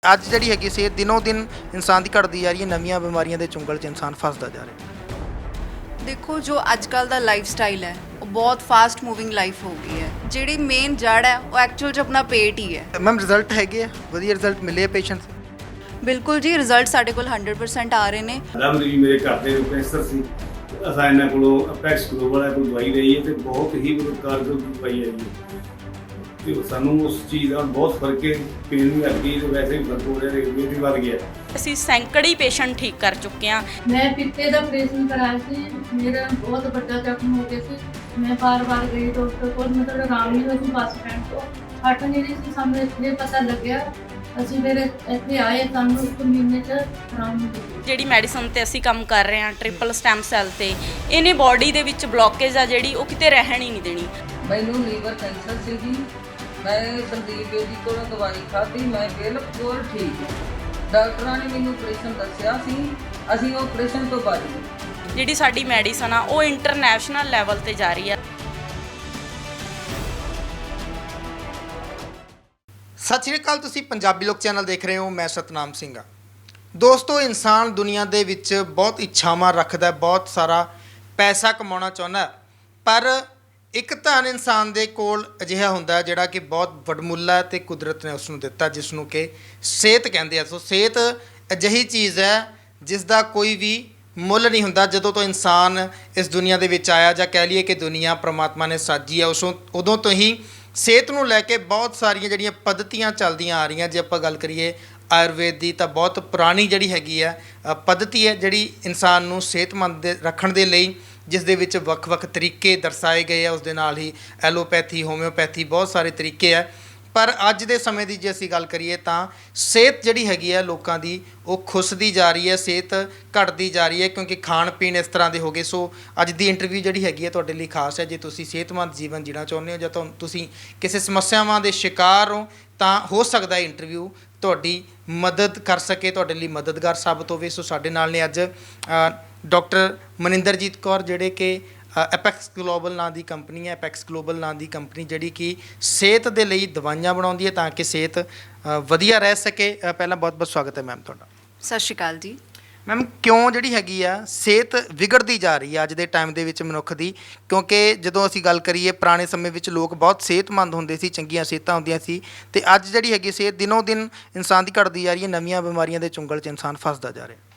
ਅੱਜ ਜਿਹੜੀ ਹੈਗੀ ਸਿਹਤ ਦਿਨੋਂ ਦਿਨ ਇਨਸਾਨ ਦੀ ਘਟਦੀ ਜਾ ਰਹੀ ਹੈ। ਨਵੀਆਂ ਬਿਮਾਰੀਆਂ ਦੇ ਚੁੰਗਲ 'ਚ ਇਨਸਾਨ ਫਸਦਾ ਜਾ ਰਿਹਾ ਦੇਖੋ ਜੋ ਅੱਜ ਕੱਲ ਦਾ ਲਾਈਫ ਸਟਾਈਲ ਹੈ ਉਹ ਬਹੁਤ ਫਾਸਟ ਮੂਵਿੰਗ ਲਾਈਫ ਹੋ ਗਈ ਹੈ। ਜਿਹੜੀ ਮੇਨ ਜੜ ਹੈ ਉਹ ਐਕਚੁਅਲ 'ਚ ਆਪਣਾ ਪੇਟ ਹੀ ਹੈ। ਮੈਮ ਰਿਜ਼ਲਟ ਹੈਗੇ ਆ ਵਧੀਆ ਰਿਜ਼ਲਟ ਮਿਲੇ ਪੇਸ਼ੈਂਟਸ ਬਿਲਕੁਲ ਜੀ ਰਿਜ਼ਲਟ ਸਾਡੇ ਕੋਲ 100% ਆ ਰਹੇ ਨੇ। ਮਰੀਜ਼ ਮੇਰੇ ਘਰ ਦੇ ਕੈਂਸਰ ਸੀ। ਅਸਾਂ ਇਹਨਾਂ ਕੋਲੋਂ ਅਪੈਕਸ ਗਲੋਬਲ ਹੈ ਕੋਈ ਦਵਾਈ ਲਈ ਹੈ ਤੇ ਬਹੁਤ ਹੀ ਕਾਰਗਰ ਦਵਾਈ ਹੈ ਜੀ। ਤੇ ਸਾਨੂੰ ਉਸ ਚੀਜ਼ ਨਾਲ ਬਹੁਤ ਫਰਕ ਹੈ। ਪੇਨ ਵੀ ਹਟ ਗਈ ਤੇ ਵੈਸੇ ਵੀ ਫਰਕ ਹੋ ਰਿਹਾ, ਰੇਟ ਵੀ ਵੱਧ ਗਿਆ। ਅਸੀਂ ਸੈਂਕੜੇ ਪੇਸ਼ੈਂਟ ਠੀਕ ਕਰ ਚੁੱਕੇ ਹਾਂ। ਮੈਂ ਪਿੱਤੇ ਦਾ ਆਪਰੇਸ਼ਨ ਕਰਾਇਆ ਸੀ, ਮੇਰਾ ਬਹੁਤ ਵੱਡਾ ਜ਼ਖਮ ਹੋ ਗਿਆ ਸੀ। ਮੈਂ ਬਾਰ-ਬਾਰ ਗਈ ਡਾਕਟਰ ਕੋਲ, ਮਤਲਬ ਆਰਾਮ ਨਹੀਂ ਹੋਇਆ ਸੀ। ਬੱਸ ਸਟੈਂਡ ਤੋਂ ਹਟ ਨਹੀਂ ਰਹੀ ਸੀ, ਸਾਨੂੰ ਇੱਥੇ ਪਤਾ ਲੱਗਿਆ। ਅਸੀਂ ਫਿਰ ਇੱਥੇ ਆਏ, ਸਾਨੂੰ 1 ਮਹੀਨੇ 'ਚ ਆਰਾਮ ਹੋ ਗਿਆ। ਜਿਹੜੀ ਮੈਡੀਸਨ ਤੇ ਅਸੀਂ ਕੰਮ ਕਰ ਰਹੇ ਹਾਂ ਟ੍ਰਿਪਲ ਸਟੈਮ ਸੈੱਲ ਤੇ, ਇਹਨੇ ਬਾਡੀ ਦੇ ਵਿੱਚ ਬਲੌਕੇਜ ਆ ਜਿਹੜੀ ਉਹ ਕਿਤੇ ਰਹਿਣ ਹੀ ਨਹੀਂ ਦੇਣੀ। ਮੈਨੂੰ ਲੀਵਰ ਕੈਂਸਰ ਸੀਗੀ। ਮੈਂ ਸੰਦੀਪ ਬੇਦੀ ਕੋਲੋਂ ਦਵਾਈ ਖਾਧੀ, ਮੈਂ ਬਿਲਕੁਲ ਠੀਕ ਹਾਂ। ਡਾਕਟਰਾਂ ਨੇ ਮੈਨੂੰ ਆਪਰੇਸ਼ਨ ਦੱਸਿਆ ਸੀ, ਅਸੀਂ ਉਹ ਆਪਰੇਸ਼ਨ ਤੋਂ ਬਚ ਗਏ। ਜਿਹੜੀ ਸਾਡੀ ਮੈਡੀਸਨ ਆ ਉਹ ਇੰਟਰਨੈਸ਼ਨਲ ਲੈਵਲ ਤੇ ਜਾ ਰਹੀ ਆ। ਸਤਿ ਸ਼੍ਰੀ ਅਕਾਲ, ਤੁਸੀਂ ਪੰਜਾਬੀ ਲੋਕ ਚੈਨਲ ਦੇਖ ਰਹੇ ਹੋ। ਮੈਂ ਸਤਨਾਮ ਸਿੰਘ ਹਾਂ। ਦੋਸਤੋ, ਇਨਸਾਨ ਦੁਨੀਆ ਦੇ ਵਿੱਚ ਬਹੁਤ ਇੱਛਾਵਾਂ ਰੱਖਦਾ, ਬਹੁਤ ਸਾਰਾ ਪੈਸਾ ਕਮਾਉਣਾ ਚਾਹੁੰਦਾ, ਪਰ ਇੱਕ ਧਨ ਇਨਸਾਨ ਦੇ ਕੋਲ ਅਜਿਹਾ ਹੁੰਦਾ ਜਿਹੜਾ ਕਿ ਬਹੁਤ ਵਡਮੁੱਲਾ ਅਤੇ ਕੁਦਰਤ ਨੇ ਉਸ ਨੂੰ ਦਿੱਤਾ, ਜਿਸ ਨੂੰ ਕਿ ਸਿਹਤ ਕਹਿੰਦੇ ਆ। ਸੋ ਸਿਹਤ ਅਜਿਹੀ ਚੀਜ਼ ਹੈ ਜਿਸ ਦਾ ਕੋਈ ਵੀ ਮੁੱਲ ਨਹੀਂ ਹੁੰਦਾ। ਜਦੋਂ ਤੋਂ ਇਨਸਾਨ ਇਸ ਦੁਨੀਆ ਦੇ ਵਿੱਚ ਆਇਆ, ਜਾਂ ਕਹਿ ਲਈਏ ਕਿ ਦੁਨੀਆ ਪ੍ਰਮਾਤਮਾ ਨੇ ਸਾਜੀ ਆ, ਉਦੋਂ ਤੋਂ ਹੀ ਸਿਹਤ ਨੂੰ ਲੈ ਕੇ ਬਹੁਤ ਸਾਰੀਆਂ ਜਿਹੜੀਆਂ ਪੱਧਤੀਆਂ ਚੱਲਦੀਆਂ ਆ ਰਹੀਆਂ। ਜੇ ਆਪਾਂ ਗੱਲ ਕਰੀਏ ਆਯੁਰਵੇਦ ਦੀ, ਤਾਂ ਬਹੁਤ ਪੁਰਾਣੀ ਜਿਹੜੀ ਹੈਗੀ ਆ ਪੱਧਤੀ ਹੈ ਜਿਹੜੀ ਇਨਸਾਨ ਨੂੰ ਸਿਹਤਮੰਦ ਰੱਖਣ ਦੇ ਲਈ, ਜਿਸ ਦੇ ਵਿੱਚ ਵੱਖ-ਵੱਖ ਤਰੀਕੇ ਦਰਸਾਏ ਗਏ ਆ। ਉਸ ਦੇ ਨਾਲ ਹੀ ਐਲੋਪੈਥੀ, ਹੋਮਿਓਪੈਥੀ, ਬਹੁਤ ਸਾਰੇ ਤਰੀਕੇ ਆ। ਪਰ ਅੱਜ ਦੇ ਸਮੇਂ ਦੀ ਜੇ ਅਸੀਂ ਗੱਲ ਕਰੀਏ ਤਾਂ ਸਿਹਤ ਜਿਹੜੀ ਹੈਗੀ ਹੈ ਲੋਕਾਂ ਦੀ ਉਹ ਖੁੱਸਦੀ ਜਾ ਰਹੀ ਹੈ, ਸਿਹਤ ਘਟਦੀ ਜਾ ਰਹੀ ਹੈ, ਕਿਉਂਕਿ ਖਾਣ ਪੀਣ ਇਸ ਤਰ੍ਹਾਂ ਦੇ ਹੋ ਗਏ। ਸੋ ਅੱਜ ਦੀ ਇੰਟਰਵਿਊ ਜਿਹੜੀ ਹੈਗੀ ਹੈ ਤੁਹਾਡੇ ਲਈ ਖਾਸ ਹੈ। ਜੇ ਤੁਸੀਂ ਸਿਹਤਮੰਦ ਜੀਵਨ ਜੀਣਾ ਚਾਹੁੰਦੇ ਹੋ, ਜਾਂ ਤੁਸੀਂ ਕਿਸੇ ਸਮੱਸਿਆਵਾਂ ਦੇ ਸ਼ਿਕਾਰ ਹੋ, ਤਾਂ ਹੋ ਸਕਦਾ ਹੈ ਇੰਟਰਵਿਊ ਤੁਹਾਡੀ ਮਦਦ ਕਰ ਸਕੇ, ਤੁਹਾਡੇ ਲਈ ਮਦਦਗਾਰ ਸਾਬਤ ਹੋਵੇ। ਸੋ ਸਾਡੇ ਨਾਲ ਨੇ ਅੱਜ ਡਾਕਟਰ ਮਨਿੰਦਰਜੀਤ ਕੌਰ, ਜਿਹੜੇ ਕਿ ਐਪੈਕਸ ਗਲੋਬਲ ਨਾਂ ਦੀ ਕੰਪਨੀ ਹੈ। ਐਪੈਕਸ ਗਲੋਬਲ ਨਾਂ ਦੀ ਕੰਪਨੀ ਜਿਹੜੀ ਕਿ ਸਿਹਤ ਦੇ ਲਈ ਦਵਾਈਆਂ ਬਣਾਉਂਦੀ ਹੈ ਤਾਂ ਕਿ ਸਿਹਤ ਵਧੀਆ ਰਹਿ ਸਕੇ। ਪਹਿਲਾਂ ਬਹੁਤ ਬਹੁਤ ਸਵਾਗਤ ਹੈ ਮੈਮ ਤੁਹਾਡਾ। ਸਤਿ ਸ਼੍ਰੀ ਅਕਾਲ ਜੀ। ਮੈਮ, ਕਿਉਂ ਜਿਹੜੀ ਹੈਗੀ ਆ ਸਿਹਤ ਵਿਗੜਦੀ ਜਾ ਰਹੀ ਹੈ ਅੱਜ ਦੇ ਟਾਈਮ ਦੇ ਵਿੱਚ ਮਨੁੱਖ ਦੀ? ਕਿਉਂਕਿ ਜਦੋਂ ਅਸੀਂ ਗੱਲ ਕਰੀਏ ਪੁਰਾਣੇ ਸਮੇਂ ਵਿੱਚ ਲੋਕ ਬਹੁਤ ਸਿਹਤਮੰਦ ਹੁੰਦੇ ਸੀ, ਚੰਗੀਆਂ ਸਿਹਤਾਂ ਹੁੰਦੀਆਂ ਸੀ, ਅਤੇ ਅੱਜ ਜਿਹੜੀ ਹੈਗੀ ਸਿਹਤ ਦਿਨੋਂ ਦਿਨ ਇਨਸਾਨ ਦੀ ਘਟਦੀ ਜਾ ਰਹੀ ਹੈ। ਨਵੀਆਂ ਬਿਮਾਰੀਆਂ ਦੇ ਚੁੰਗਲ 'ਚ ਇਨਸਾਨ ਫਸਦਾ ਜਾ ਰਿਹਾ।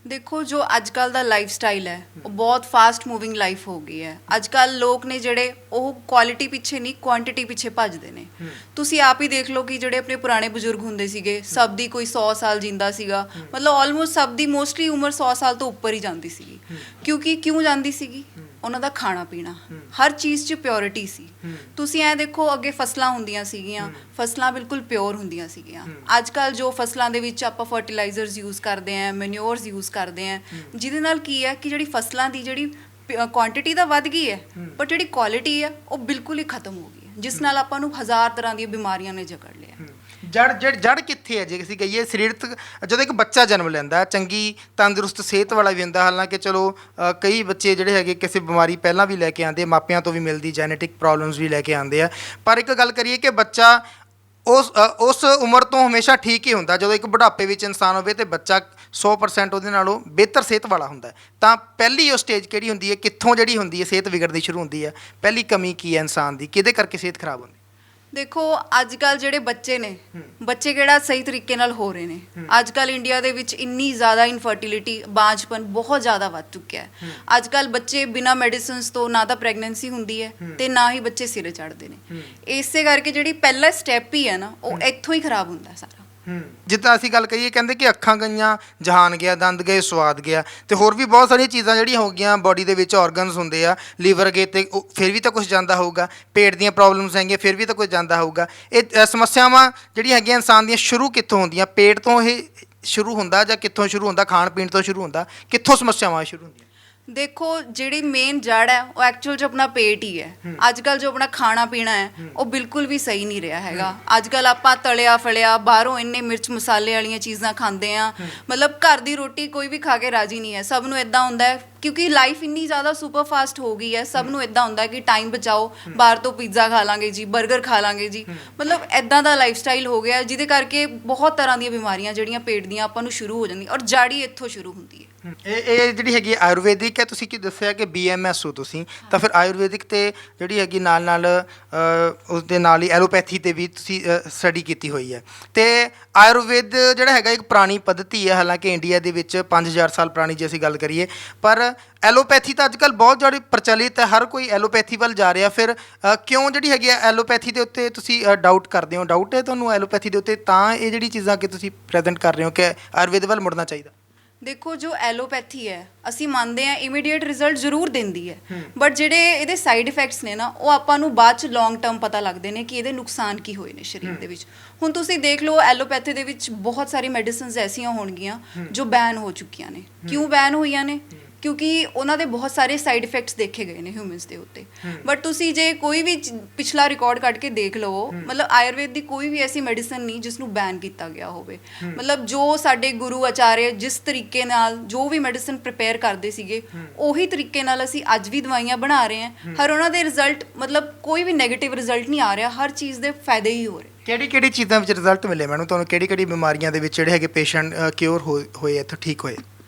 ਦੇਖੋ ਜੋ ਅੱਜ ਕੱਲ ਦਾ ਲਾਈਫ ਸਟਾਈਲ ਹੈ ਉਹ ਬਹੁਤ ਫਾਸਟ ਮੂਵਿੰਗ ਲਾਈਫ ਹੋ ਗਈ ਹੈ। ਅੱਜ ਕੱਲ ਲੋਕ ਨੇ ਜਿਹੜੇ ਉਹ ਕੁਆਲਿਟੀ ਪਿੱਛੇ ਨਹੀਂ ਕੁਆਂਟੀਟੀ ਪਿੱਛੇ ਭੱਜਦੇ ਨੇ। ਤੁਸੀਂ ਆਪ ਹੀ ਦੇਖ ਲਓ ਕਿ ਜਿਹੜੇ ਆਪਣੇ ਪੁਰਾਣੇ ਬਜ਼ੁਰਗ ਹੁੰਦੇ ਸੀਗੇ, ਸਭ ਦੀ ਕੋਈ 100 ਸਾਲ ਜਿੰਦਾ ਸੀਗਾ, ਮਤਲਬ ਆਲਮੋਸਟ ਸਭ ਦੀ ਮੋਸਟਲੀ ਉਮਰ 100 ਸਾਲ ਤੋਂ ਉੱਪਰ ਹੀ ਜਾਂਦੀ ਸੀਗੀ। ਕਿਉਂ ਜਾਂਦੀ ਸੀਗੀ? ਉਹਨਾਂ ਦਾ ਖਾਣਾ ਪੀਣਾ, ਹਰ ਚੀਜ਼ 'ਚ ਪਿਓਰਿਟੀ ਸੀ। ਤੁਸੀਂ ਐਂ ਦੇਖੋ, ਅੱਗੇ ਫਸਲਾਂ ਹੁੰਦੀਆਂ ਸੀਗੀਆਂ, ਫਸਲਾਂ ਬਿਲਕੁਲ ਪਿਓਰ ਹੁੰਦੀਆਂ ਸੀਗੀਆਂ। ਅੱਜ ਕੱਲ੍ਹ ਜੋ ਫਸਲਾਂ ਦੇ ਵਿੱਚ ਆਪਾਂ ਫਰਟੀਲਾਈਜ਼ਰਸ ਯੂਜ਼ ਕਰਦੇ ਹਾਂ, ਮੈਨਿਓਰਸ ਯੂਜ਼ ਕਰਦੇ ਹਾਂ, ਜਿਹਦੇ ਨਾਲ ਕੀ ਹੈ ਕਿ ਜਿਹੜੀ ਫਸਲਾਂ ਦੀ ਜਿਹੜੀ ਕੁਆਂਟੀਟੀ ਤਾਂ ਵੱਧ ਗਈ ਹੈ, ਪਰ ਜਿਹੜੀ ਕੁਆਲਿਟੀ ਹੈ ਉਹ ਬਿਲਕੁਲ ਹੀ ਖਤਮ ਹੋ ਗਈ ਹੈ, ਜਿਸ ਨਾਲ ਆਪਾਂ ਨੂੰ 1000 ਤਰ੍ਹਾਂ ਦੀਆਂ ਬਿਮਾਰੀਆਂ ਨੇ ਜਕੜ ਲਿਆ। ਜੜ ਕਿੱਥੇ ਹੈ? ਜੇ ਅਸੀਂ ਕਹੀਏ ਸਰੀਰਕ, ਜਦੋਂ ਇੱਕ ਬੱਚਾ ਜਨਮ ਲੈਂਦਾ ਚੰਗੀ ਤੰਦਰੁਸਤ ਸਿਹਤ ਵਾਲਾ ਵੀ ਹੁੰਦਾ। ਹਾਲਾਂਕਿ ਚਲੋ ਕਈ ਬੱਚੇ ਜਿਹੜੇ ਹੈਗੇ ਕਿਸੇ ਬਿਮਾਰੀ ਪਹਿਲਾਂ ਵੀ ਲੈ ਕੇ ਆਉਂਦੇ, ਮਾਪਿਆਂ ਤੋਂ ਵੀ ਮਿਲਦੀ ਜੈਨੇਟਿਕ ਪ੍ਰੋਬਲਮਸ ਵੀ ਲੈ ਕੇ ਆਉਂਦੇ ਆ। ਪਰ ਇੱਕ ਗੱਲ ਕਰੀਏ ਕਿ ਬੱਚਾ ਉਸ ਉਮਰ ਤੋਂ ਹਮੇਸ਼ਾ ਠੀਕ ਹੀ ਹੁੰਦਾ। ਜਦੋਂ ਇੱਕ ਬੁਢਾਪੇ ਵਿੱਚ ਇਨਸਾਨ ਹੋਵੇ ਤਾਂ ਬੱਚਾ 100% ਉਹਦੇ ਨਾਲੋਂ ਬਿਹਤਰ ਸਿਹਤ ਵਾਲਾ ਹੁੰਦਾ। ਤਾਂ ਪਹਿਲੀ ਉਹ ਸਟੇਜ ਕਿਹੜੀ ਹੁੰਦੀ ਹੈ, ਕਿੱਥੋਂ ਜਿਹੜੀ ਹੁੰਦੀ ਹੈ ਸਿਹਤ ਵਿਗੜਦੀ ਸ਼ੁਰੂ ਹੁੰਦੀ ਹੈ? ਪਹਿਲੀ ਕਮੀ ਕੀ ਹੈ ਇਨਸਾਨ ਦੀ, ਕਿਹਦੇ ਕਰਕੇ ਸਿਹਤ ਖਰਾਬ ਹੁੰਦੀ? ਦੇਖੋ ਅੱਜ ਕੱਲ੍ਹ ਜਿਹੜੇ ਬੱਚੇ ਨੇ, ਬੱਚੇ ਕਿਹੜਾ ਸਹੀ ਤਰੀਕੇ ਨਾਲ ਹੋ ਰਹੇ ਨੇ। ਅੱਜ ਕੱਲ੍ਹ ਇੰਡੀਆ ਦੇ ਵਿੱਚ ਇੰਨੀ ਜ਼ਿਆਦਾ ਇਨਫਰਟੀਲਿਟੀ, ਬਾਂਝਪਨ ਬਹੁਤ ਜ਼ਿਆਦਾ ਵੱਧ ਚੁੱਕਿਆ ਹੈ। ਅੱਜ ਕੱਲ੍ਹ ਬੱਚੇ ਬਿਨਾਂ ਮੈਡੀਸਿਨਸ ਤੋਂ ਨਾ ਤਾਂ ਪ੍ਰੈਗਨੈਂਸੀ ਹੁੰਦੀ ਹੈ ਤੇ ਨਾ ਹੀ ਬੱਚੇ ਸਿਰੇ ਚੜ੍ਹਦੇ ਨੇ। ਇਸੇ ਕਰਕੇ ਜਿਹੜੀ ਪਹਿਲਾ ਸਟੈਪ ਹੀ ਹੈ ਨਾ, ਉਹ ਇੱਥੋਂ ਹੀ ਖਰਾਬ ਹੁੰਦਾ ਸਾਰਾ। ਜਿੱਦਾਂ ਅਸੀਂ ਗੱਲ ਕਰੀਏ, ਕਹਿੰਦੇ ਕਿ ਅੱਖਾਂ ਗਈਆਂ ਜਹਾਨ ਗਿਆ, ਦੰਦ ਗਏ ਸਵਾਦ ਗਿਆ, ਅਤੇ ਹੋਰ ਵੀ ਬਹੁਤ ਸਾਰੀਆਂ ਚੀਜ਼ਾਂ ਜਿਹੜੀਆਂ ਹੋ ਗਈਆਂ ਬੋਡੀ ਦੇ ਵਿੱਚ, ਔਰਗਨਸ ਹੁੰਦੇ ਆ, ਲੀਵਰ ਗਏ ਅਤੇ ਫਿਰ ਵੀ ਤਾਂ ਕੁਛ ਜਾਂਦਾ ਹੋਊਗਾ। ਪੇਟ ਦੀਆਂ ਪ੍ਰੋਬਲਮਸ ਹੈਗੀਆਂ, ਫਿਰ ਵੀ ਤਾਂ ਕੁਛ ਜਾਂਦਾ ਹੋਊਗਾ। ਇਹ ਸਮੱਸਿਆਵਾਂ ਜਿਹੜੀਆਂ ਹੈਗੀਆਂ ਇਨਸਾਨ ਦੀਆਂ ਸ਼ੁਰੂ ਕਿੱਥੋਂ ਹੁੰਦੀਆਂ? ਪੇਟ ਤੋਂ ਇਹ ਸ਼ੁਰੂ ਹੁੰਦਾ ਜਾਂ ਕਿੱਥੋਂ ਸ਼ੁਰੂ ਹੁੰਦਾ? ਖਾਣ ਪੀਣ ਤੋਂ ਸ਼ੁਰੂ ਹੁੰਦਾ? ਕਿੱਥੋਂ ਸਮੱਸਿਆਵਾਂ ਸ਼ੁਰੂ ਹੁੰਦੀਆਂ? ਦੇਖੋ ਜਿਹੜੀ ਮੇਨ ਜੜ ਹੈ ਉਹ ਐਕਚੁਅਲ 'ਚ ਆਪਣਾ ਪੇਟ ਹੀ ਹੈ। ਅੱਜ ਕੱਲ੍ਹ ਜੋ ਆਪਣਾ ਖਾਣਾ ਪੀਣਾ ਹੈ ਉਹ ਬਿਲਕੁਲ ਵੀ ਸਹੀ ਨਹੀਂ ਰਿਹਾ ਹੈਗਾ। ਅੱਜ ਕੱਲ੍ਹ ਆਪਾਂ ਤਲਿਆ ਫਲਿਆ, ਬਾਹਰੋਂ ਇੰਨੇ ਮਿਰਚ ਮਸਾਲੇ ਵਾਲੀਆਂ ਚੀਜ਼ਾਂ ਖਾਂਦੇ ਹਾਂ, ਮਤਲਬ ਘਰ ਦੀ ਰੋਟੀ ਕੋਈ ਵੀ ਖਾ ਕੇ ਰਾਜ਼ੀ ਨਹੀਂ ਹੈ। ਸਭ ਨੂੰ ਇੱਦਾਂ ਹੁੰਦਾ ਹੈ ਕਿਉਂਕਿ ਲਾਈਫ ਇੰਨੀ ਜ਼ਿਆਦਾ ਸੁਪਰ ਫਾਸਟ ਹੋ ਗਈ ਹੈ, ਸਭ ਨੂੰ ਇਦਾਂ ਹੁੰਦਾ ਕਿ ਟਾਈਮ ਬਚਾਓ, ਬਾਹਰ ਤੋਂ ਪੀਜ਼ਾ ਖਾ ਲਾਂਗੇ ਜੀ, 버ਗਰ ਖਾ ਲਾਂਗੇ ਜੀ, ਮਤਲਬ ਇਦਾਂ ਦਾ ਲਾਈਫ ਸਟਾਈਲ ਹੋ ਗਿਆ ਜਿਹਦੇ ਕਰਕੇ ਬਹੁਤ ਤਰ੍ਹਾਂ ਦੀਆਂ ਬਿਮਾਰੀਆਂ ਜਿਹੜੀਆਂ ਪੇਟ ਦੀਆਂ ਆਪਾਂ ਨੂੰ ਸ਼ੁਰੂ ਹੋ ਜਾਂਦੀਆਂ, ਔਰ ਜੜੀ ਇੱਥੋਂ ਸ਼ੁਰੂ ਹੁੰਦੀ ਹੈ। ਇਹ ਜਿਹੜੀ ਹੈਗੀ ਆਯੁਰਵੈਦਿਕ ਹੈ, ਤੁਸੀਂ ਕੀ ਦੱਸਿਆ ਕਿ BMS ਹੋ ਤੁਸੀਂ, ਤਾਂ ਫਿਰ ਆਯੁਰਵੈਦਿਕ ਤੇ ਜਿਹੜੀ ਹੈਗੀ ਨਾਲ ਉਸ ਦੇ ਨਾਲ ਹੀ ਐਲੋਪੈਥੀ ਤੇ ਵੀ ਤੁਸੀਂ ਸਟੱਡੀ ਕੀਤੀ ਹੋਈ ਹੈ। ਤੇ ਆਯੁਰਵੇਦ ਜਿਹੜਾ ਹੈਗਾ ਇੱਕ ਪੁਰਾਣੀ ਪੱਧਤੀ ਹੈ, ਹਾਲਾਂਕਿ ਇੰਡੀਆ ਦੇ ਵਿੱਚ 5000 ਸਾਲ ਪੁਰਾਣੀ ਜੇ ਅਸੀਂ ਗੱਲ ਕਰੀਏ, ਪਰ ਐਲੋਪੈਥੀ ਤਾਂ ਅੱਜ ਕੱਲ੍ਹ ਬਹੁਤ ਜਿਹੜੀ ਪ੍ਰਚਲਿਤ ਹੈ, ਹਰ ਕੋਈ ਐਲੋਪੈਥੀ ਵੱਲ ਜਾ ਰਿਹਾ। ਫਿਰ ਕਿਉਂ ਜਿਹੜੀ ਹੈਗੀ ਹੈ ਐਲੋਪੈਥੀ ਦੇ ਉੱਤੇ ਤੁਸੀਂ ਡਾਊਟ ਕਰਦੇ ਹੋ? ਡਾਊਟ ਹੈ ਤੁਹਾਨੂੰ ਐਲੋਪੈਥੀ ਦੇ ਉੱਤੇ, ਤਾਂ ਇਹ ਜਿਹੜੀ ਚੀਜ਼ਾਂ ਕਿ ਤੁਸੀਂ ਪ੍ਰੈਜ਼ੈਂਟ ਕਰ ਰਹੇ ਹੋ ਕਿ ਆਯੁਰਵੇਦ ਵੱਲ ਮੁੜਨਾ ਚਾਹੀਦਾ? ਦੇਖੋ, ਜੋ ਐਲੋਪੈਥੀ ਹੈ ਅਸੀਂ ਮੰਨਦੇ ਹਾਂ ਇਮੀਡੀਏਟ ਰਿਜ਼ਲਟ ਜ਼ਰੂਰ ਦਿੰਦੀ ਹੈ, ਬਟ ਜਿਹੜੇ ਇਹਦੇ ਸਾਈਡ ਇਫੈਕਟਸ ਨੇ ਨਾ, ਉਹ ਆਪਾਂ ਨੂੰ ਬਾਅਦ ਚ ਲੌਂਗ ਟਰਮ ਪਤਾ ਲੱਗਦੇ ਨੇ ਕਿ ਇਹਦੇ ਨੁਕਸਾਨ ਕੀ ਹੋਏ ਨੇ ਸਰੀਰ ਦੇ ਵਿੱਚ। ਹੁਣ ਤੁਸੀਂ ਦੇਖ ਲਓ, ਐਲੋਪੈਥੀ ਦੇ ਵਿੱਚ ਬਹੁਤ ਸਾਰੀ ਮੈਡੀਸਿਨਸ ਐਸੀਆਂ ਹੋਣਗੀਆਂ ਜੋ ਬੈਨ ਹੋ ਚੁੱਕੀਆਂ ਨੇ। ਕਿਉਂ ਬੈਨ ਹੋਈਆਂ ਨੇ? ਕਿਉਂਕਿ ਉਹਨਾਂ ਦੇ ਬਹੁਤ ਸਾਰੇ ਸਾਈਡ ਇਫੈਕਟਸ ਦੇਖੇ ਗਏ ਨੇ ਹਿਊਮਨਸ ਦੇ ਉੱਤੇ। ਬਟ ਤੁਸੀਂ ਜੇ ਕੋਈ ਵੀ ਪਿਛਲਾ ਰਿਕਾਰਡ ਕੱਢ ਕੇ ਦੇਖ ਲਓ, ਮਤਲਬ ਆਯੁਰਵੇਦ ਦੀ ਕੋਈ ਵੀ ਐਸੀ ਮੈਡੀਸਨ ਨਹੀਂ ਜਿਸ ਨੂੰ ਬੈਨ ਕੀਤਾ ਗਿਆ ਹੋਵੇ। ਮਤਲਬ ਜੋ ਸਾਡੇ ਗੁਰੂ ਆਚਾਰਿਆ ਜਿਸ ਤਰੀਕੇ ਨਾਲ ਜੋ ਵੀ ਮੈਡੀਸਨ ਪ੍ਰਿਪੇਅਰ ਕਰਦੇ ਸੀਗੇ, ਉਹੀ ਤਰੀਕੇ ਨਾਲ ਅਸੀਂ ਅੱਜ ਵੀ ਦਵਾਈਆਂ ਬਣਾ ਰਹੇ ਹਾਂ। ਹਰ ਉਹਨਾਂ ਦੇ ਰਿਜ਼ਲਟ, ਮਤਲਬ ਕੋਈ ਵੀ ਨੈਗੇਟਿਵ ਰਿਜ਼ਲਟ ਨਹੀਂ ਆ ਰਿਹਾ, ਹਰ ਚੀਜ਼ ਦੇ ਫਾਇਦੇ ਹੀ ਹੋ ਰਹੇ। ਕਿਹੜੀ ਚੀਜ਼ਾਂ ਵਿੱਚ ਰਿਜ਼ਲਟ ਮਿਲੇ ਮੈਨੂੰ, ਤੁਹਾਨੂੰ ਕਿਹੜੀ ਬਿਮਾਰੀਆਂ ਦੇ ਵਿੱਚ ਜਿਹੜੇ ਹੈਗੇ ਪੇਸ਼ੈਂਟ ਕਿਉਰ ਹੋਏ ਇੱਥੋਂ ਠੀਕ ਹੋਏ?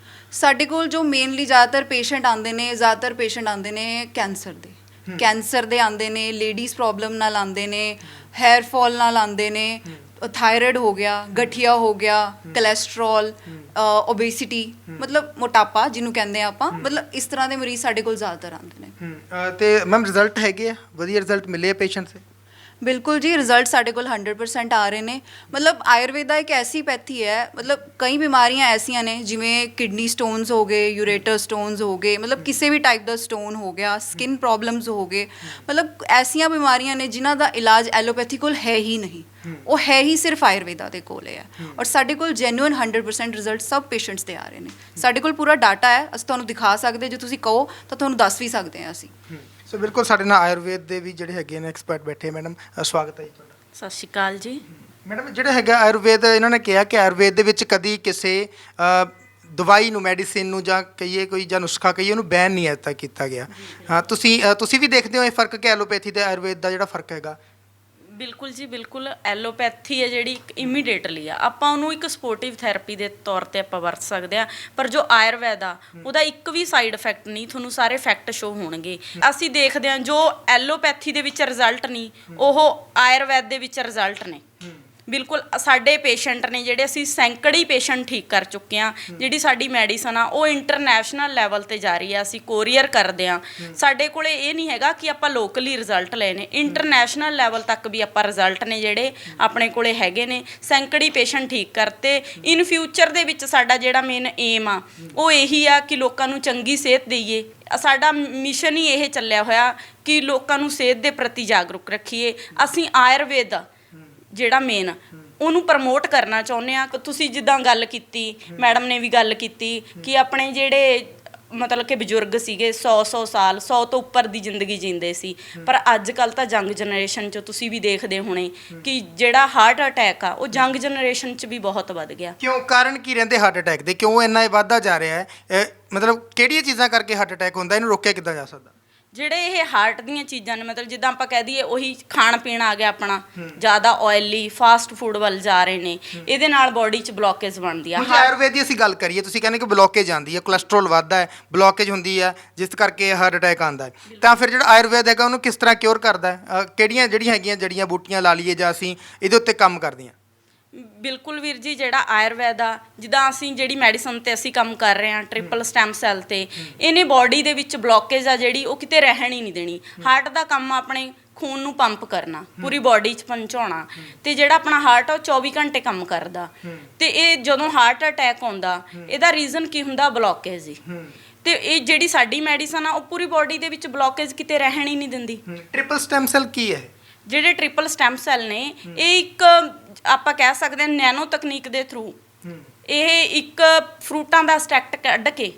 ਸਾਡੇ ਕੋਲ ਜੋ ਮੇਨਲੀ ਜ਼ਿਆਦਾਤਰ ਪੇਸ਼ੈਂਟ ਆਉਂਦੇ ਨੇ ਕੈਂਸਰ ਦੇ ਆਉਂਦੇ ਨੇ, ਲੇਡੀਜ਼ ਪ੍ਰੋਬਲਮ ਨਾਲ ਆਉਂਦੇ ਨੇ, ਹੈਅਰ ਫਾਲ ਨਾਲ ਆਉਂਦੇ ਨੇ, थायराइड हो गया, गठिया हो गया, कोलेस्ट्रॉल, ओबेसिटी, मतलब मोटापा जिन्हों कहते हैं आप, मतलब इस तरह के मरीज साडे कोल ज़्यादातर आते हैं। ते मैम रिजल्ट है वधिया रिजल्ट मिले पेशेंट से? बिल्कुल जी, रिजल्ट साढ़े कोल 100% आ रहे हैं। मतलब आयुर्वेदा एक ऐसी पैथी है, मतलब कई बीमारियां ऐसियां ने जिमें किडनी स्टोन्स हो गए, यूरेटर स्टोन्स हो गए, मतलब किसी भी टाइप का स्टोन हो गया, स्किन प्रॉब्लम्स हो गए, मतलब ऐसियां बीमारियां ने जिन्हां दा इलाज एलोपैथी कोल है ही नहीं, वो है ही सिर्फ आयुर्वेदा दे कोल है। और साडे कोल जेन्युइन 100% रिजल्ट सब पेशेंट्स दे आ रहे हैं। साडे कोल पूरा डाटा है, असीं तुहानूं दिखा सकदे, जे तुसीं कहो तां तुहानूं दस भी सकदे हैं असीं। सो बिल्कुल साडे नाल आयुर्वेद दे भी जिहड़े हैगे ने एक्सपर्ट बैठे। मैडम स्वागत है जी तुहाडा। सत श्री अकाल जी। मैडम जिहड़ा हैगा आयुर्वेद, इन्होंने कहा कि आयुर्वेद दे विच कदी किसी दवाई नूं, मैਡੀਸਿਨ ਨੂੰ ਜਾਂ ਕਹੀਏ ਕੋਈ ਜਾਂ ਨੁਸਖਾ ਕਹੀਏ ਉਹਨੂੰ ਬੈਨ ਨਹੀਂ ਅਜੇ ਤੱਕ ਕੀਤਾ ਗਿਆ। ਹਾਂ, ਤੁਸੀਂ ਵੀ ਦੇਖਦੇ ਹੋ ਇਹ ਫਰਕ ਕਿ ਐਲੋਪੈਥੀ ਤੇ ਆਯੁਰਵੇਦ ਦਾ ਜਿਹੜਾ ਫਰਕ ਹੈਗਾ? ਬਿਲਕੁਲ ਜੀ ਬਿਲਕੁਲ। ਐਲੋਪੈਥੀ ਹੈ ਜਿਹੜੀ ਇਮੀਡੀਏਟਲੀ ਆ, ਆਪਾਂ ਉਹਨੂੰ ਇੱਕ ਸਪੋਰਟਿਵ ਥੈਰੇਪੀ ਦੇ ਤੌਰ ਤੇ ਆਪਾਂ ਵਰਤ ਸਕਦੇ ਆ, ਪਰ ਜੋ ਆਯੁਰਵੈਦ ਆ ਉਹਦਾ ਇੱਕ ਵੀ ਸਾਈਡ ਇਫੈਕਟ ਨਹੀਂ, ਤੁਹਾਨੂੰ ਸਾਰੇ ਇਫੈਕਟ ਸ਼ੋ ਹੋਣਗੇ। ਅਸੀਂ ਦੇਖਦੇ ਹਾਂ ਜੋ ਐਲੋਪੈਥੀ ਦੇ ਵਿੱਚ ਰਿਜ਼ਲਟ ਨਹੀਂ, ਉਹ ਆਯੁਰਵੈਦ ਦੇ ਵਿੱਚ ਰਿਜ਼ਲਟ ਨੇ। ਬਿਲਕੁਲ ਸਾਡੇ ਪੇਸ਼ੈਂਟ ਨੇ ਜਿਹੜੇ, ਅਸੀਂ ਸੈਂਕੜੇ ਪੇਸ਼ੈਂਟ ਠੀਕ ਕਰ ਚੁੱਕੇ ਹਾਂ। ਜਿਹੜੀ ਸਾਡੀ ਮੈਡੀਸਨ ਆ ਉਹ ਇੰਟਰਨੈਸ਼ਨਲ ਲੈਵਲ ਤੇ ਜਾ ਰਹੀ ਆ, ਅਸੀਂ ਕੋਰੀਅਰ ਕਰਦੇ ਹਾਂ। ਸਾਡੇ ਕੋਲੇ ਇਹ ਨਹੀਂ ਹੈਗਾ ਕਿ ਆਪਾਂ ਲੋਕਲੀ ਰਿਜ਼ਲਟ ਲਏ ਨੇ, ਇੰਟਰਨੈਸ਼ਨਲ ਲੈਵਲ ਤੱਕ ਵੀ ਆਪਾਂ ਰਿਜ਼ਲਟ ਨੇ ਜਿਹੜੇ ਆਪਣੇ ਕੋਲੇ ਹੈਗੇ ਨੇ। ਸੈਂਕੜੇ ਪੇਸ਼ੈਂਟ ਠੀਕ ਕਰਤੇ। ਇਨ ਫਿਊਚਰ ਦੇ ਵਿੱਚ ਸਾਡਾ ਜਿਹੜਾ ਮੇਨ ਏਮ ਆ ਉਹ ਇਹੀ ਆ ਕਿ ਲੋਕਾਂ ਨੂੰ ਚੰਗੀ ਸਿਹਤ ਦੇਈਏ। ਸਾਡਾ ਮਿਸ਼ਨ ਹੀ ਇਹ ਚੱਲਿਆ ਹੋਇਆ ਕਿ ਲੋਕਾਂ ਨੂੰ ਸਿਹਤ ਦੇ ਪ੍ਰਤੀ ਜਾਗਰੂਕ ਰੱਖੀਏ। ਅਸੀਂ ਆਯੁਰਵੇਦ ਜਿਹੜਾ ਮੇਨ ਉਹਨੂੰ ਪ੍ਰਮੋਟ ਕਰਨਾ ਚਾਹੁੰਦੇ ਹਾਂ। ਤੁਸੀਂ ਜਿੱਦਾਂ ਗੱਲ ਕੀਤੀ, ਮੈਡਮ ਨੇ ਵੀ ਗੱਲ ਕੀਤੀ ਕਿ ਆਪਣੇ ਜਿਹੜੇ ਮਤਲਬ ਕਿ ਬਜ਼ੁਰਗ ਸੀਗੇ 100 ਸਾਲ 100 ਤੋਂ ਉੱਪਰ ਦੀ ਜ਼ਿੰਦਗੀ ਜੀਂਦੇ ਸੀ, ਪਰ ਅੱਜ ਕੱਲ੍ਹ ਤਾਂ ਯੰਗ ਜਨਰੇਸ਼ਨ 'ਚ ਤੁਸੀਂ ਵੀ ਦੇਖਦੇ ਹੋਣੇ ਕਿ ਜਿਹੜਾ ਹਾਰਟ ਅਟੈਕ ਆ ਉਹ ਯੰਗ ਜਨਰੇਸ਼ਨ 'ਚ ਵੀ ਬਹੁਤ ਵੱਧ ਗਿਆ। ਕਿਉਂ? ਕਾਰਨ ਕੀ ਰਹਿੰਦੇ ਹਾਰਟ ਅਟੈਕ ਦੇ? ਕਿਉਂ ਇੰਨਾ ਇਹ ਵੱਧਦਾ ਜਾ ਰਿਹਾ ਹੈ? ਮਤਲਬ ਕਿਹੜੀਆਂ ਚੀਜ਼ਾਂ ਕਰਕੇ ਹਾਰਟ ਅਟੈਕ ਹੁੰਦਾ? ਇਹਨੂੰ ਰੋਕਿਆ ਕਿੱਦਾਂ ਜਾ ਸਕਦਾ? ਜਿਹੜੇ ਇਹ ਹਾਰਟ ਦੀਆਂ ਚੀਜ਼ਾਂ ਨੇ, ਮਤਲਬ ਜਿੱਦਾਂ ਆਪਾਂ ਕਹਿ ਦਈਏ ਉਹੀ ਖਾਣ ਪੀਣ ਆ ਗਿਆ ਆਪਣਾ, ਜ਼ਿਆਦਾ ਆਇਲੀ ਫਾਸਟ ਫੂਡ ਵੱਲ ਜਾ ਰਹੇ ਨੇ, ਇਹਦੇ ਨਾਲ ਬੋਡੀ 'ਚ ਬਲੋਕੇਜ ਬਣਦੀ ਆ। ਆਯੁਰਵੇਦ ਦੀ ਅਸੀਂ ਗੱਲ ਕਰੀਏ, ਤੁਸੀਂ ਕਹਿੰਦੇ ਕਿ ਬਲੋਕੇਜ ਆਉਂਦੀ ਹੈ, ਕੋਲੈਸਟਰੋਲ ਵੱਧਦਾ ਹੈ, ਬਲੋਕੇਜ ਹੁੰਦੀ ਹੈ ਜਿਸ ਕਰਕੇ ਹਾਰਟ ਅਟੈਕ ਆਉਂਦਾ ਹੈ, ਤਾਂ ਫਿਰ ਜਿਹੜਾ ਆਯੁਰਵੇਦ ਹੈਗਾ ਉਹਨੂੰ ਕਿਸ ਤਰ੍ਹਾਂ ਕਿਉਰ ਕਰਦਾ ਹੈ? ਕਿਹੜੀਆਂ ਜਿਹੜੀਆਂ ਹੈਗੀਆਂ ਜੜੀਆਂ ਬੂਟੀਆਂ ਲਾ ਲਈਏ ਜਾਂ ਅਸੀਂ ਇਹਦੇ ਉੱਤੇ ਕੰਮ ਕਰਦੇ ਹਾਂ? ਬਿਲਕੁਲ ਵੀਰ ਜੀ, ਜਿਹੜਾ ਆਯੁਰਵੈਦ ਆ, ਜਿੱਦਾਂ ਅਸੀਂ ਜਿਹੜੀ ਮੈਡੀਸਨ ਤੇ ਅਸੀਂ ਕੰਮ ਕਰ ਰਹੇ ਹਾਂ ਟ੍ਰਿਪਲ ਸਟੈਮ ਸੈੱਲ ਤੇ, ਇਹਨੇ ਬਾਡੀ ਦੇ ਵਿੱਚ ਬਲੋਕੇਜ ਆ ਜਿਹੜੀ ਉਹ ਕਿਤੇ ਰਹਿਣ ਹੀ ਨਹੀਂ ਦੇਣੀ। ਹਾਰਟ ਦਾ ਕੰਮ ਆਪਣੇ ਖੂਨ ਨੂੰ ਪੰਪ ਕਰਨਾ, ਪੂਰੀ ਬਾਡੀ 'ਚ ਪਹੁੰਚਾਉਣਾ, ਤੇ ਜਿਹੜਾ ਆਪਣਾ ਹਾਰਟ ਆ ਉਹ 24 ਘੰਟੇ ਕੰਮ ਕਰਦਾ। ਤੇ ਇਹ ਜਦੋਂ ਹਾਰਟ ਅਟੈਕ ਆਉਂਦਾ, ਇਹਦਾ ਰੀਜ਼ਨ ਕੀ ਹੁੰਦਾ? ਬਲੋਕੇਜ ਹੀ। ਤੇ ਇਹ ਜਿਹੜੀ ਸਾਡੀ ਮੈਡੀਸਨ ਆ ਉਹ ਪੂਰੀ ਬਾਡੀ ਦੇ ਵਿੱਚ ਬਲੋਕੇਜ ਕਿਤੇ ਰਹਿਣ ਹੀ ਨਹੀਂ ਦਿੰਦੀ। ਟ੍ਰਿਪਲ ਸਟੈਮ ਸੈੱਲ ਕੀ ਹੈ? ਜਿਹੜੇ ਟ੍ਰਿਪਲ ਸਟੈਮ ਸੈੱਲ ਨੇ, ਇਹ ਇੱਕ ਆਪਾਂ ਕਹਿ ਸਕਦੇ ਹਾਂ ਨੈਨੋ ਤਕਨੀਕ ਦੇ ਥਰੂ ਇਹ ਇੱਕ ਫਰੂਟਾਂ ਦਾ ਐਕਸਟ੍ਰੈਕਟ ਕੱਢ ਕੇ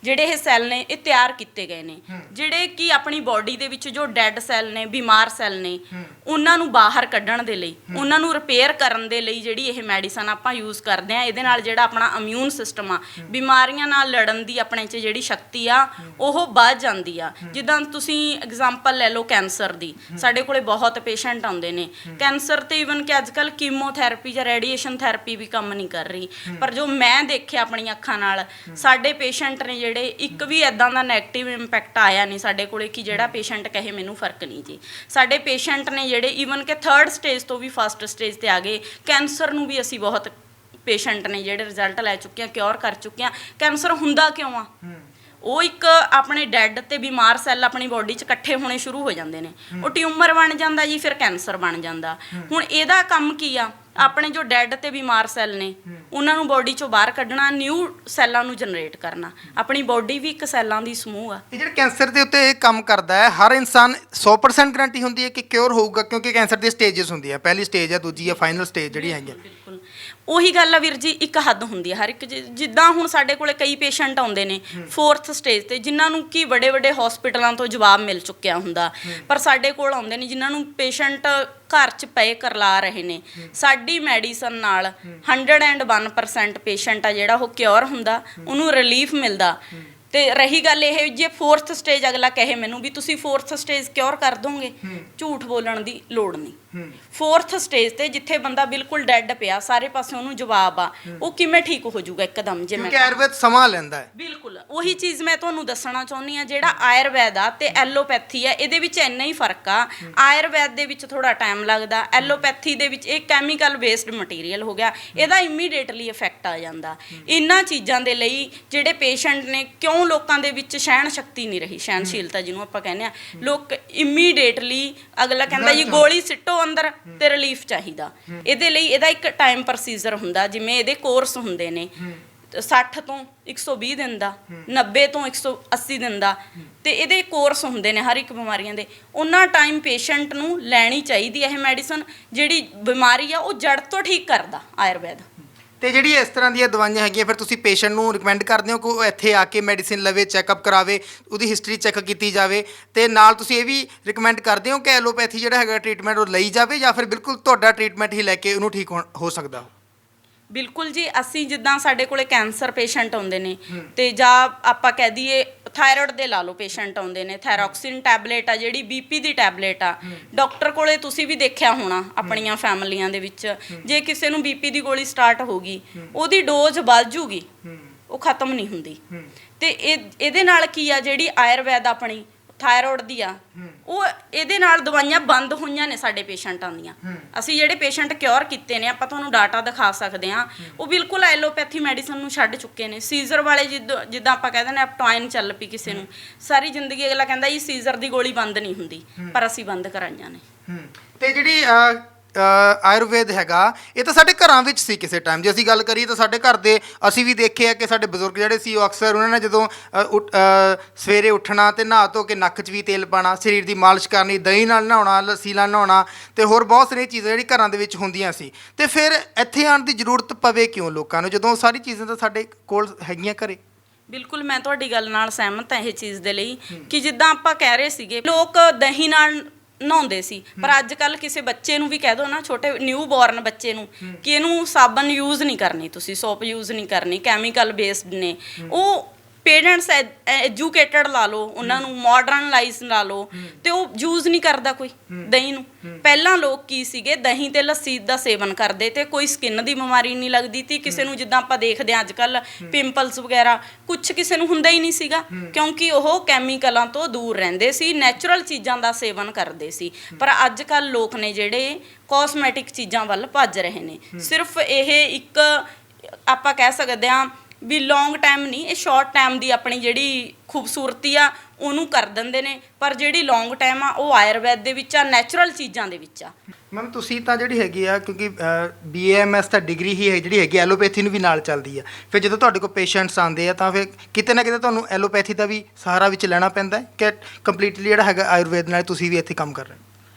ਜਿਹੜੇ ਇਹ ਸੈੱਲ ਨੇ ਇਹ ਤਿਆਰ ਕੀਤੇ ਗਏ ਨੇ, ਜਿਹੜੇ ਕਿ ਆਪਣੀ ਬਾਡੀ ਦੇ ਵਿੱਚ ਜੋ ਡੈੱਡ ਸੈੱਲ ਨੇ, ਬਿਮਾਰ ਸੈੱਲ ਨੇ, ਉਹਨਾਂ ਨੂੰ ਬਾਹਰ ਕੱਢਣ ਦੇ ਲਈ, ਉਹਨਾਂ ਨੂੰ ਰਿਪੇਅਰ ਕਰਨ ਦੇ ਲਈ ਜਿਹੜੀ ਇਹ ਮੈਡੀਸਨ ਆਪਾਂ ਯੂਜ਼ ਕਰਦੇ ਆ, ਇਹਦੇ ਨਾਲ ਜਿਹੜਾ ਆਪਣਾ ਇਮਿਊਨ ਸਿਸਟਮ ਆ, ਬਿਮਾਰੀਆਂ ਨਾਲ ਲੜਨ ਦੀ ਆਪਣੇ 'ਚ ਜਿਹੜੀ ਸ਼ਕਤੀ ਆ ਉਹ ਵੱਧ ਜਾਂਦੀ ਆ। ਜਿੱਦਾਂ ਤੁਸੀਂ ਐਗਜ਼ਾਮਪਲ ਲੈ ਲਓ ਕੈਂਸਰ ਦੀ, ਸਾਡੇ ਕੋਲੇ ਬਹੁਤ ਪੇਸ਼ੈਂਟ ਆਉਂਦੇ ਨੇ ਕੈਂਸਰ ਤੇ, ਈਵਨ ਕਿ ਅੱਜ ਕੱਲ੍ਹ ਕੀਮੋਥੈਰੇਪੀ ਜਾਂ ਰੇਡੀਏਸ਼ਨ ਥੈਰੇਪੀ ਵੀ ਕੰਮ ਨਹੀਂ ਕਰ ਰਹੀ, ਪਰ ਜੋ ਮੈਂ ਦੇਖਿਆ ਆਪਣੀਆਂ ਅੱਖਾਂ ਨਾਲ, ਸਾਡੇ ਪੇਸ਼ੈਂਟ ਨੇ ਜਿਹੜੇ ਇੱਕ ਵੀ ਇੱਦਾਂ ਦਾ ਨੈਗੇਟਿਵ ਇੰਪੈਕਟ ਆਇਆ ਨਹੀਂ ਸਾਡੇ ਕੋਲੇ ਕਿ ਜਿਹੜਾ ਪੇਸ਼ੈਂਟ ਕਹੇ ਮੈਨੂੰ ਫਰਕ ਨਹੀਂ ਜੀ। ਸਾਡੇ ਪੇਸ਼ੈਂਟ ਨੇ ਜਿਹੜੇ ਈਵਨ ਕਿ 3rd ਸਟੇਜ ਤੋਂ ਵੀ 1st ਸਟੇਜ ਤੇ ਆ ਗਏ। ਕੈਂਸਰ ਨੂੰ ਵੀ ਅਸੀਂ ਬਹੁਤ ਪੇਸ਼ੈਂਟ ਨੇ ਜਿਹੜੇ ਰਿਜ਼ਲਟ ਲੈ ਚੁੱਕੇ ਆ, ਕਿਉਰ ਕਰ ਚੁੱਕੇ ਆ। ਕੈਂਸਰ ਹੁੰਦਾ ਕਿਉਂ ਆ? ਉਹ ਇੱਕ ਆਪਣੇ ਡੈੱਡ ਤੇ ਬਿਮਾਰ ਸੈੱਲ ਆਪਣੀ ਬਾਡੀ 'ਚ ਇਕੱਠੇ ਹੋਣੇ ਸ਼ੁਰੂ ਹੋ ਜਾਂਦੇ ਨੇ, ਉਹ ਟਿਊਮਰ ਬਣ ਜਾਂਦਾ ਜੀ, ਫਿਰ ਕੈਂਸਰ ਬਣ ਜਾਂਦਾ। ਹੁਣ ਇਹਦਾ ਕੰਮ ਕੀ ਆ? ਆਪਣੇ ਜੋ ਡੈੱਡ ਤੇ ਬਿਮਾਰ ਸੈੱਲ ਨੇ ਉਹਨਾਂ ਨੂੰ ਬਾਡੀ 'ਚੋਂ ਬਾਹਰ ਕੱਢਣਾ, ਨਿਊ ਸੈੱਲਾਂ ਨੂੰ ਜਨਰੇਟ ਕਰਨਾ। ਆਪਣੀ ਬਾਡੀ ਵੀ ਇੱਕ ਸੈੱਲਾਂ ਦੀ ਸਮੂਹ ਆ। ਇਹ ਜਿਹੜਾ ਕੈਂਸਰ ਦੇ ਉੱਤੇ ਇਹ ਕੰਮ ਕਰਦਾ ਹੈ, ਹਰ ਇਨਸਾਨ 100% ਗਰੰਟੀ ਹੁੰਦੀ ਹੈ ਕਿ ਕਿਉਰ ਹੋਊਗਾ? ਕਿਉਂਕਿ ਕੈਂਸਰ ਦੀ ਸਟੇਜਸ ਹੁੰਦੀਆਂ, ਪਹਿਲੀ ਸਟੇਜ ਹੈ, ਦੂਜੀ ਹੈ, ਫਾਈਨਲ ਸਟੇਜ ਜਿਹੜੀ ਹੈਗੀ। ਬਿਲਕੁਲ ਉਹੀ ਗੱਲ ਆ ਵੀਰ ਜੀ, ਇੱਕ ਹੱਦ ਹੁੰਦੀ ਹੈ ਹਰ ਇੱਕ ਜਿੱਦਾਂ ਹੁਣ ਸਾਡੇ ਕੋਲੇ ਕਈ ਪੇਸ਼ੈਂਟ ਆਉਂਦੇ ਨੇ 4th ਸਟੇਜ ਤੇ, ਜਿਨ੍ਹਾਂ ਨੂੰ ਕਿ ਵੱਡੇ ਵੱਡੇ ਹਸਪੀਟਲਾਂ ਤੋਂ ਜਵਾਬ ਮਿਲ ਚੁੱਕਿਆ ਹੁੰਦਾ, ਪਰ ਸਾਡੇ ਕੋਲ ਆਉਂਦੇ ਨੇ ਜਿਨ੍ਹਾਂ ਨੂੰ ਪੇਸ਼ੈਂਟ ਘਰ 'ਚ ਪਏ ਕਰਲਾ ਰਹੇ ਨੇ। ਸਾਡੀ ਮੈਡੀਸਨ ਨਾਲ 101% ਪੇਸ਼ੈਂਟ ਆ ਜਿਹੜਾ ਉਹ ਕਿਉਰ ਹੁੰਦਾ, ਉਹਨੂੰ ਰਿਲੀਫ ਮਿਲਦਾ। ਤੇ ਰਹੀ ਗੱਲ ਇਹ, ਜੇ 4th ਸਟੇਜ ਅਗਲਾ ਕਹੇ ਮੈਨੂੰ ਵੀ ਤੁਸੀਂ 4th ਸਟੇਜ ਕਿਉਰ ਕਰ ਦੋਗੇ, ਝੂਠ ਬੋਲਣ ਦੀ ਲੋੜ ਨਹੀਂ। 4th ਸਟੇਜ ਤੇ ਜਿੱਥੇ ਬੰਦਾ ਬਿਲਕੁਲ ਡੈੱਡ ਪਿਆ, ਸਾਰੇ ਪਾਸੇ ਉਹਨੂੰ ਜਵਾਬ ਆ, ਉਹ ਕਿਵੇਂ ਠੀਕ ਹੋ ਜਾਊਗਾ ਇੱਕਦਮ? ਜੇ ਮੈਂ ਕਿਉਂਕਿ ਆਯੁਰਵੇਦ ਸਮਾਂ ਲੈਂਦਾ ਹੈ। ਬਿਲਕੁਲ ਉਹੀ ਚੀਜ਼ ਮੈਂ ਤੁਹਾਨੂੰ ਦੱਸਣਾ ਚਾਹੁੰਦੀ ਆ, ਜਿਹੜਾ ਆਯੁਰਵੈਦ ਆ ਤੇ ਐਲੋਪੈਥੀ ਆ, ਇਹਦੇ ਵਿੱਚ ਇੰਨਾ ਹੀ ਫਰਕ ਆ। ਆਯੁਰਵੈਦ ਦੇ ਵਿੱਚ ਥੋੜਾ ਟਾਈਮ ਲੱਗਦਾ, ਐਲੋਪੈਥੀ ਦੇ ਵਿੱਚ ਇਹ ਕੈਮੀਕਲ ਬੇਸਡ ਮਟੀਰੀਅਲ ਹੋ ਗਿਆ, ਇਹਦਾ ਇਮੀਡੀਏਟਲੀ ਇਫੈਕਟ ਆ ਜਾਂਦਾ। ਇਹਨਾਂ ਚੀਜ਼ਾਂ ਦੇ ਲਈ ਜਿਹੜੇ ਪੇਸ਼ੈਂਟ ਨੇ, ਕਿਉਂ ਲੋਕਾਂ ਦੇ ਵਿੱਚ ਸਹਿਣ ਸ਼ਕਤੀ ਨਹੀਂ ਰਹੀ, ਸਹਿਣਸ਼ੀਲਤਾ ਜਿਹਨੂੰ ਆਪਾਂ ਕਹਿੰਦੇ ਆ, ਲੋਕ ਇਮੀਡੀਏਟਲੀ ਅਗਲਾ ਕਹਿੰਦਾ ਜੀ ਗੋਲੀ ਸਿੱਟੋ ਅੰਦਰ ਤੇ ਰਿਲੀਫ ਚਾਹੀਦਾ। ਇਹਦੇ ਲਈ ਇਹਦਾ ਇੱਕ ਟਾਈਮ ਪ੍ਰੋਸੀਜਰ ਹੁੰਦਾ, ਜਿਵੇਂ ਇਹਦੇ ਕੋਰਸ ਹੁੰਦੇ ਨੇ 60 ਤੋਂ 120 ਦਿਨ ਦਾ, 90 ਤੋਂ 180 ਦਿਨ ਦਾ, ਤੇ ਇਹਦੇ ਕੋਰਸ ਹੁੰਦੇ ਨੇ ਹਰ ਇੱਕ ਬਿਮਾਰੀਆਂ ਦੇ। ਉਹਨਾਂ ਟਾਈਮ ਪੇਸ਼ੈਂਟ ਨੂੰ ਲੈਣੀ ਚਾਹੀਦੀ ਇਹ ਮੈਡੀਸਨ, ਜਿਹੜੀ ਬਿਮਾਰੀ ਆ ਉਹ ਜੜ ਤੋਂ ਠੀਕ ਕਰਦਾ ਆਯੁਰਵੈਦ। ਤੇ ਜਿਹੜੀ ਇਸ ਤਰ੍ਹਾਂ ਦੀਆਂ ਦਵਾਈਆਂ ਹੈਗੀਆਂ, ਫਿਰ ਤੁਸੀਂ ਪੇਸ਼ੈਂਟ ਨੂੰ ਰਿਕਮੈਂਡ ਕਰਦੇ ਹੋ ਕਿ ਉਹ ਇੱਥੇ ਆ ਕੇ ਮੈਡੀਸਿਨ ਲਵੇ, ਚੈੱਕਅਪ ਕਰਾਵੇ, ਉਹਦੀ ਹਿਸਟਰੀ ਚੈੱਕ ਕੀਤੀ ਜਾਵੇ, ਤੇ ਨਾਲ ਤੁਸੀਂ ਇਹ ਵੀ ਰਿਕਮੈਂਡ ਕਰਦੇ ਹੋ ਕਿ ਐਲੋਪੈਥੀ ਜਿਹੜਾ ਹੈਗਾ ਟ੍ਰੀਟਮੈਂਟ ਉਹ ਲਈ ਜਾਵੇ, ਜਾਂ ਫਿਰ ਬਿਲਕੁਲ ਤੁਹਾਡਾ ਟ੍ਰੀਟਮੈਂਟ ਹੀ ਲੈ ਕੇ ਉਹਨੂੰ ਠੀਕ ਹੋ ਸਕਦਾ? ਬਿਲਕੁਲ ਜੀ, ਅਸੀਂ ਜਿੱਦਾਂ ਸਾਡੇ ਕੋਲੇ ਕੈਂਸਰ ਪੇਸ਼ੈਂਟ ਆਉਂਦੇ ਨੇ, ਤੇ ਜਾਂ ਆਪਾਂ ਕਹਿ ਦਈਏ ਥਾਇਰੋਇਡ ਦੇ ਲਾ ਲਓ ਪੇਸ਼ੈਂਟ ਆਉਂਦੇ ਨੇ, ਥਾਇਰੋਕਸਿਨ ਟੈਬਲੇਟ ਆ ਜਿਹੜੀ BP ਦੀ ਟੈਬਲੇਟ ਆ, ਡਾਕਟਰ ਕੋਲੇ ਤੁਸੀਂ ਵੀ ਦੇਖਿਆ ਹੋਣਾ ਆਪਣੀਆਂ ਫੈਮਲੀਆਂ ਦੇ ਵਿੱਚ, ਜੇ ਕਿਸੇ ਨੂੰ BP ਦੀ ਗੋਲੀ ਸਟਾਰਟ ਹੋ ਗਈ, ਉਹਦੀ ਡੋਜ਼ ਵੱਧ ਜੂਗੀ, ਉਹ ਖਤਮ ਨਹੀਂ ਹੁੰਦੀ। ਤੇ ਇਹਦੇ ਨਾਲ ਕੀ ਆ, ਜਿਹੜੀ ਆਯੁਰਵੈਦ ਆਪਣੀ ਥਾਇਰੋਇਡ ਦੀ ਆ, ਉਹ ਇਹਦੇ ਨਾਲ ਦਵਾਈਆਂ ਬੰਦ ਹੋਈਆਂ ਨੇ ਸਾਡੇ ਪੇਸ਼ੈਂਟਾਂ ਦੀਆਂ। ਅਸੀਂ ਜਿਹੜੇ ਪੇਸ਼ੈਂਟ ਕਿਉਰ ਕੀਤੇ ਨੇ, ਆਪਾਂ ਤੁਹਾਨੂੰ ਡਾਟਾ ਦਿਖਾ ਸਕਦੇ ਹਾਂ, ਉਹ ਬਿਲਕੁਲ ਐਲੋਪੈਥੀ ਮੈਡੀਸਨ ਨੂੰ ਛੱਡ ਚੁੱਕੇ ਨੇ। ਸੀਜ਼ਰ ਵਾਲੇ ਜਿੱਦਾਂ ਆਪਾਂ ਕਹਿੰਦੇ ਨੇ ਐਪਟਾਇਨ ਚੱਲ ਪਈ ਕਿਸੇ ਨੂੰ, ਸਾਰੀ ਜ਼ਿੰਦਗੀ ਅਗਲਾ ਕਹਿੰਦਾ ਜੀ ਸੀਜ਼ਰ ਦੀ ਗੋਲੀ ਬੰਦ ਨਹੀਂ ਹੁੰਦੀ, ਪਰ ਅਸੀਂ ਬੰਦ ਕਰਾਈਆਂ ਨੇ। ਤੇ ਜਿਹੜੀ ਆਯੁਰਵੇਦ ਹੈਗਾ, ਇਹ ਤਾਂ ਸਾਡੇ ਘਰਾਂ ਵਿੱਚ ਸੀ ਕਿਸੇ ਟਾਈਮ। ਜੇ ਅਸੀਂ ਗੱਲ ਕਰੀਏ ਤਾਂ ਸਾਡੇ ਘਰ ਦੇ ਅਸੀਂ ਵੀ ਦੇਖਿਆ ਕਿ ਸਾਡੇ ਬਜ਼ੁਰਗ ਜਿਹੜੇ ਸੀ ਉਹ ਅਕਸਰ ਉਹਨਾਂ ਨੇ ਜਦੋਂ ਸਵੇਰੇ ਉੱਠਣਾ ਤੇ ਨਹਾ ਧੋ ਕੇ ਨੱਕ 'ਚ ਵੀ ਤੇਲ ਪਾਉਣਾ, ਸਰੀਰ ਦੀ ਮਾਲਿਸ਼ ਕਰਨੀ, ਦਹੀਂ ਨਾਲ ਨਹਾਉਣਾ, ਲੱਸੀ ਨਾਲ ਨਹਾਉਣਾ, ਤੇ ਹੋਰ ਬਹੁਤ ਸਾਰੀਆਂ ਚੀਜ਼ਾਂ ਜਿਹੜੀ ਘਰਾਂ ਦੇ ਵਿੱਚ ਹੁੰਦੀਆਂ ਸੀ। ਤੇ ਫਿਰ ਇੱਥੇ ਆਉਣ ਦੀ ਜ਼ਰੂਰਤ ਪਵੇ ਕਿਉਂ ਲੋਕਾਂ ਨੂੰ, ਜਦੋਂ ਸਾਰੀ ਚੀਜ਼ਾਂ ਤਾਂ ਸਾਡੇ ਕੋਲ ਹੈਗੀਆਂ ਘਰੇ? ਬਿਲਕੁਲ ਮੈਂ ਤੁਹਾਡੀ ਗੱਲ ਨਾਲ ਸਹਿਮਤ ਹਾਂ ਇਹ ਚੀਜ਼ ਦੇ ਲਈ, ਕਿ ਜਿੱਦਾਂ ਆਪਾਂ ਕਹਿ ਰਹੇ ਸੀਗੇ ਲੋਕ ਦਹੀਂ ਨਾਲ ਨਹਾਉਂਦੇ ਸੀ, ਪਰ ਅੱਜ ਕੱਲ ਕਿਸੇ ਬੱਚੇ ਨੂੰ ਵੀ ਕਹਿ ਦੋ ਨਾ, ਛੋਟੇ ਨਿਊ ਬੋਰਨ ਬੱਚੇ ਨੂੰ, ਕਿ ਇਹਨੂੰ ਸਾਬਣ ਯੂਜ਼ ਨਹੀਂ ਕਰਨੀ, ਤੁਸੀਂ ਸੋਪ ਯੂਜ਼ ਨਹੀਂ ਕਰਨੀ, ਕੈਮੀਕਲ ਬੇਸਡ ਨੇ। ਉਹ ਪੇਰੈਂਟਸ ਐਜੂਕੇਟਡ ਲਾ ਲਓ, ਉਹਨਾਂ ਨੂੰ ਮਾਡਰਨਲਾਈਜ਼ ਲਾ ਲਓ, ਤੇ ਉਹ ਯੂਜ਼ ਨਹੀਂ ਕਰਦਾ ਕੋਈ ਦਹੀਂ ਨੂੰ। ਪਹਿਲਾਂ ਲੋਕ ਕੀ ਸੀਗੇ, ਦਹੀਂ ਤੇ ਲੱਸੀ ਦਾ ਸੇਵਨ ਕਰਦੇ, ਤੇ ਕੋਈ ਸਕਿਨ ਦੀ ਬਿਮਾਰੀ ਨਹੀਂ ਲੱਗਦੀ ਤੀ ਕਿਸੇ ਨੂੰ। ਜਿੱਦਾਂ ਆਪਾਂ ਦੇਖਦੇ ਹਾਂ ਅੱਜ ਕੱਲ ਪਿੰਪਲਸ ਵਗੈਰਾ ਕੁਛ ਕਿਸੇ ਨੂੰ ਹੁੰਦਾ ਹੀ ਨਹੀਂ ਸੀਗਾ, ਕਿਉਂਕਿ ਉਹ ਕੈਮੀਕਲਾਂ ਤੋਂ ਦੂਰ ਰਹਿੰਦੇ ਸੀ, ਨੈਚੁਰਲ ਚੀਜ਼ਾਂ ਦਾ ਸੇਵਨ ਕਰਦੇ ਸੀ। ਪਰ ਅੱਜ ਕੱਲ ਲੋਕ ਨੇ ਜਿਹੜੇ ਕਾਸਮੈਟਿਕ ਚੀਜ਼ਾਂ ਵੱਲ ਭੱਜ ਰਹੇ ਨੇ। ਸਿਰਫ ਇਹ ਇੱਕ ਆਪਾਂ ਕਹਿ ਸਕਦੇ ਹਾਂ ਵੀ ਲੌਂਗ ਟਾਈਮ ਨਹੀਂ, ਇਹ ਸ਼ਾਰਟ ਟਾਈਮ ਦੀ ਆਪਣੀ ਜਿਹੜੀ ਖੂਬਸੂਰਤੀ ਆ ਉਹਨੂੰ ਕਰ ਦਿੰਦੇ ਨੇ, ਪਰ ਜਿਹੜੀ ਲੌਂਗ ਟਾਈਮ ਆ ਉਹ ਆਯੁਰਵੈਦ ਦੇ ਵਿੱਚ ਆ, ਨੈਚੁਰਲ ਚੀਜ਼ਾਂ ਦੇ ਵਿੱਚ ਆ। ਮੈਮ ਤੁਸੀਂ ਤਾਂ ਜਿਹੜੀ ਹੈਗੀ ਆ, ਕਿਉਂਕਿ BAMS ਤਾਂ ਡਿਗਰੀ ਹੀ ਹੈ ਜਿਹੜੀ ਹੈਗੀ ਐਲੋਪੈਥੀ ਨੂੰ ਵੀ ਨਾਲ ਚੱਲਦੀ ਆ, ਫਿਰ ਜਦੋਂ ਤੁਹਾਡੇ ਕੋਲ ਪੇਸ਼ੈਂਟਸ ਆਉਂਦੇ ਆ ਤਾਂ ਫਿਰ ਕਿਤੇ ਨਾ ਕਿਤੇ ਤੁਹਾਨੂੰ ਐਲੋਪੈਥੀ ਦਾ ਵੀ ਸਹਾਰਾ ਵਿੱਚ ਲੈਣਾ ਪੈਂਦਾ ਹੈ ਕਿ ਕੰਪਲੀਟਲੀ ਜਿਹੜਾ ਹੈਗਾ ਆਯੁਰਵੇਦ ਨਾਲ ਤੁਸੀਂ ਵੀ ਇੱਥੇ ਕੰਮ ਕਰ ਰਹੇ ਹੋ?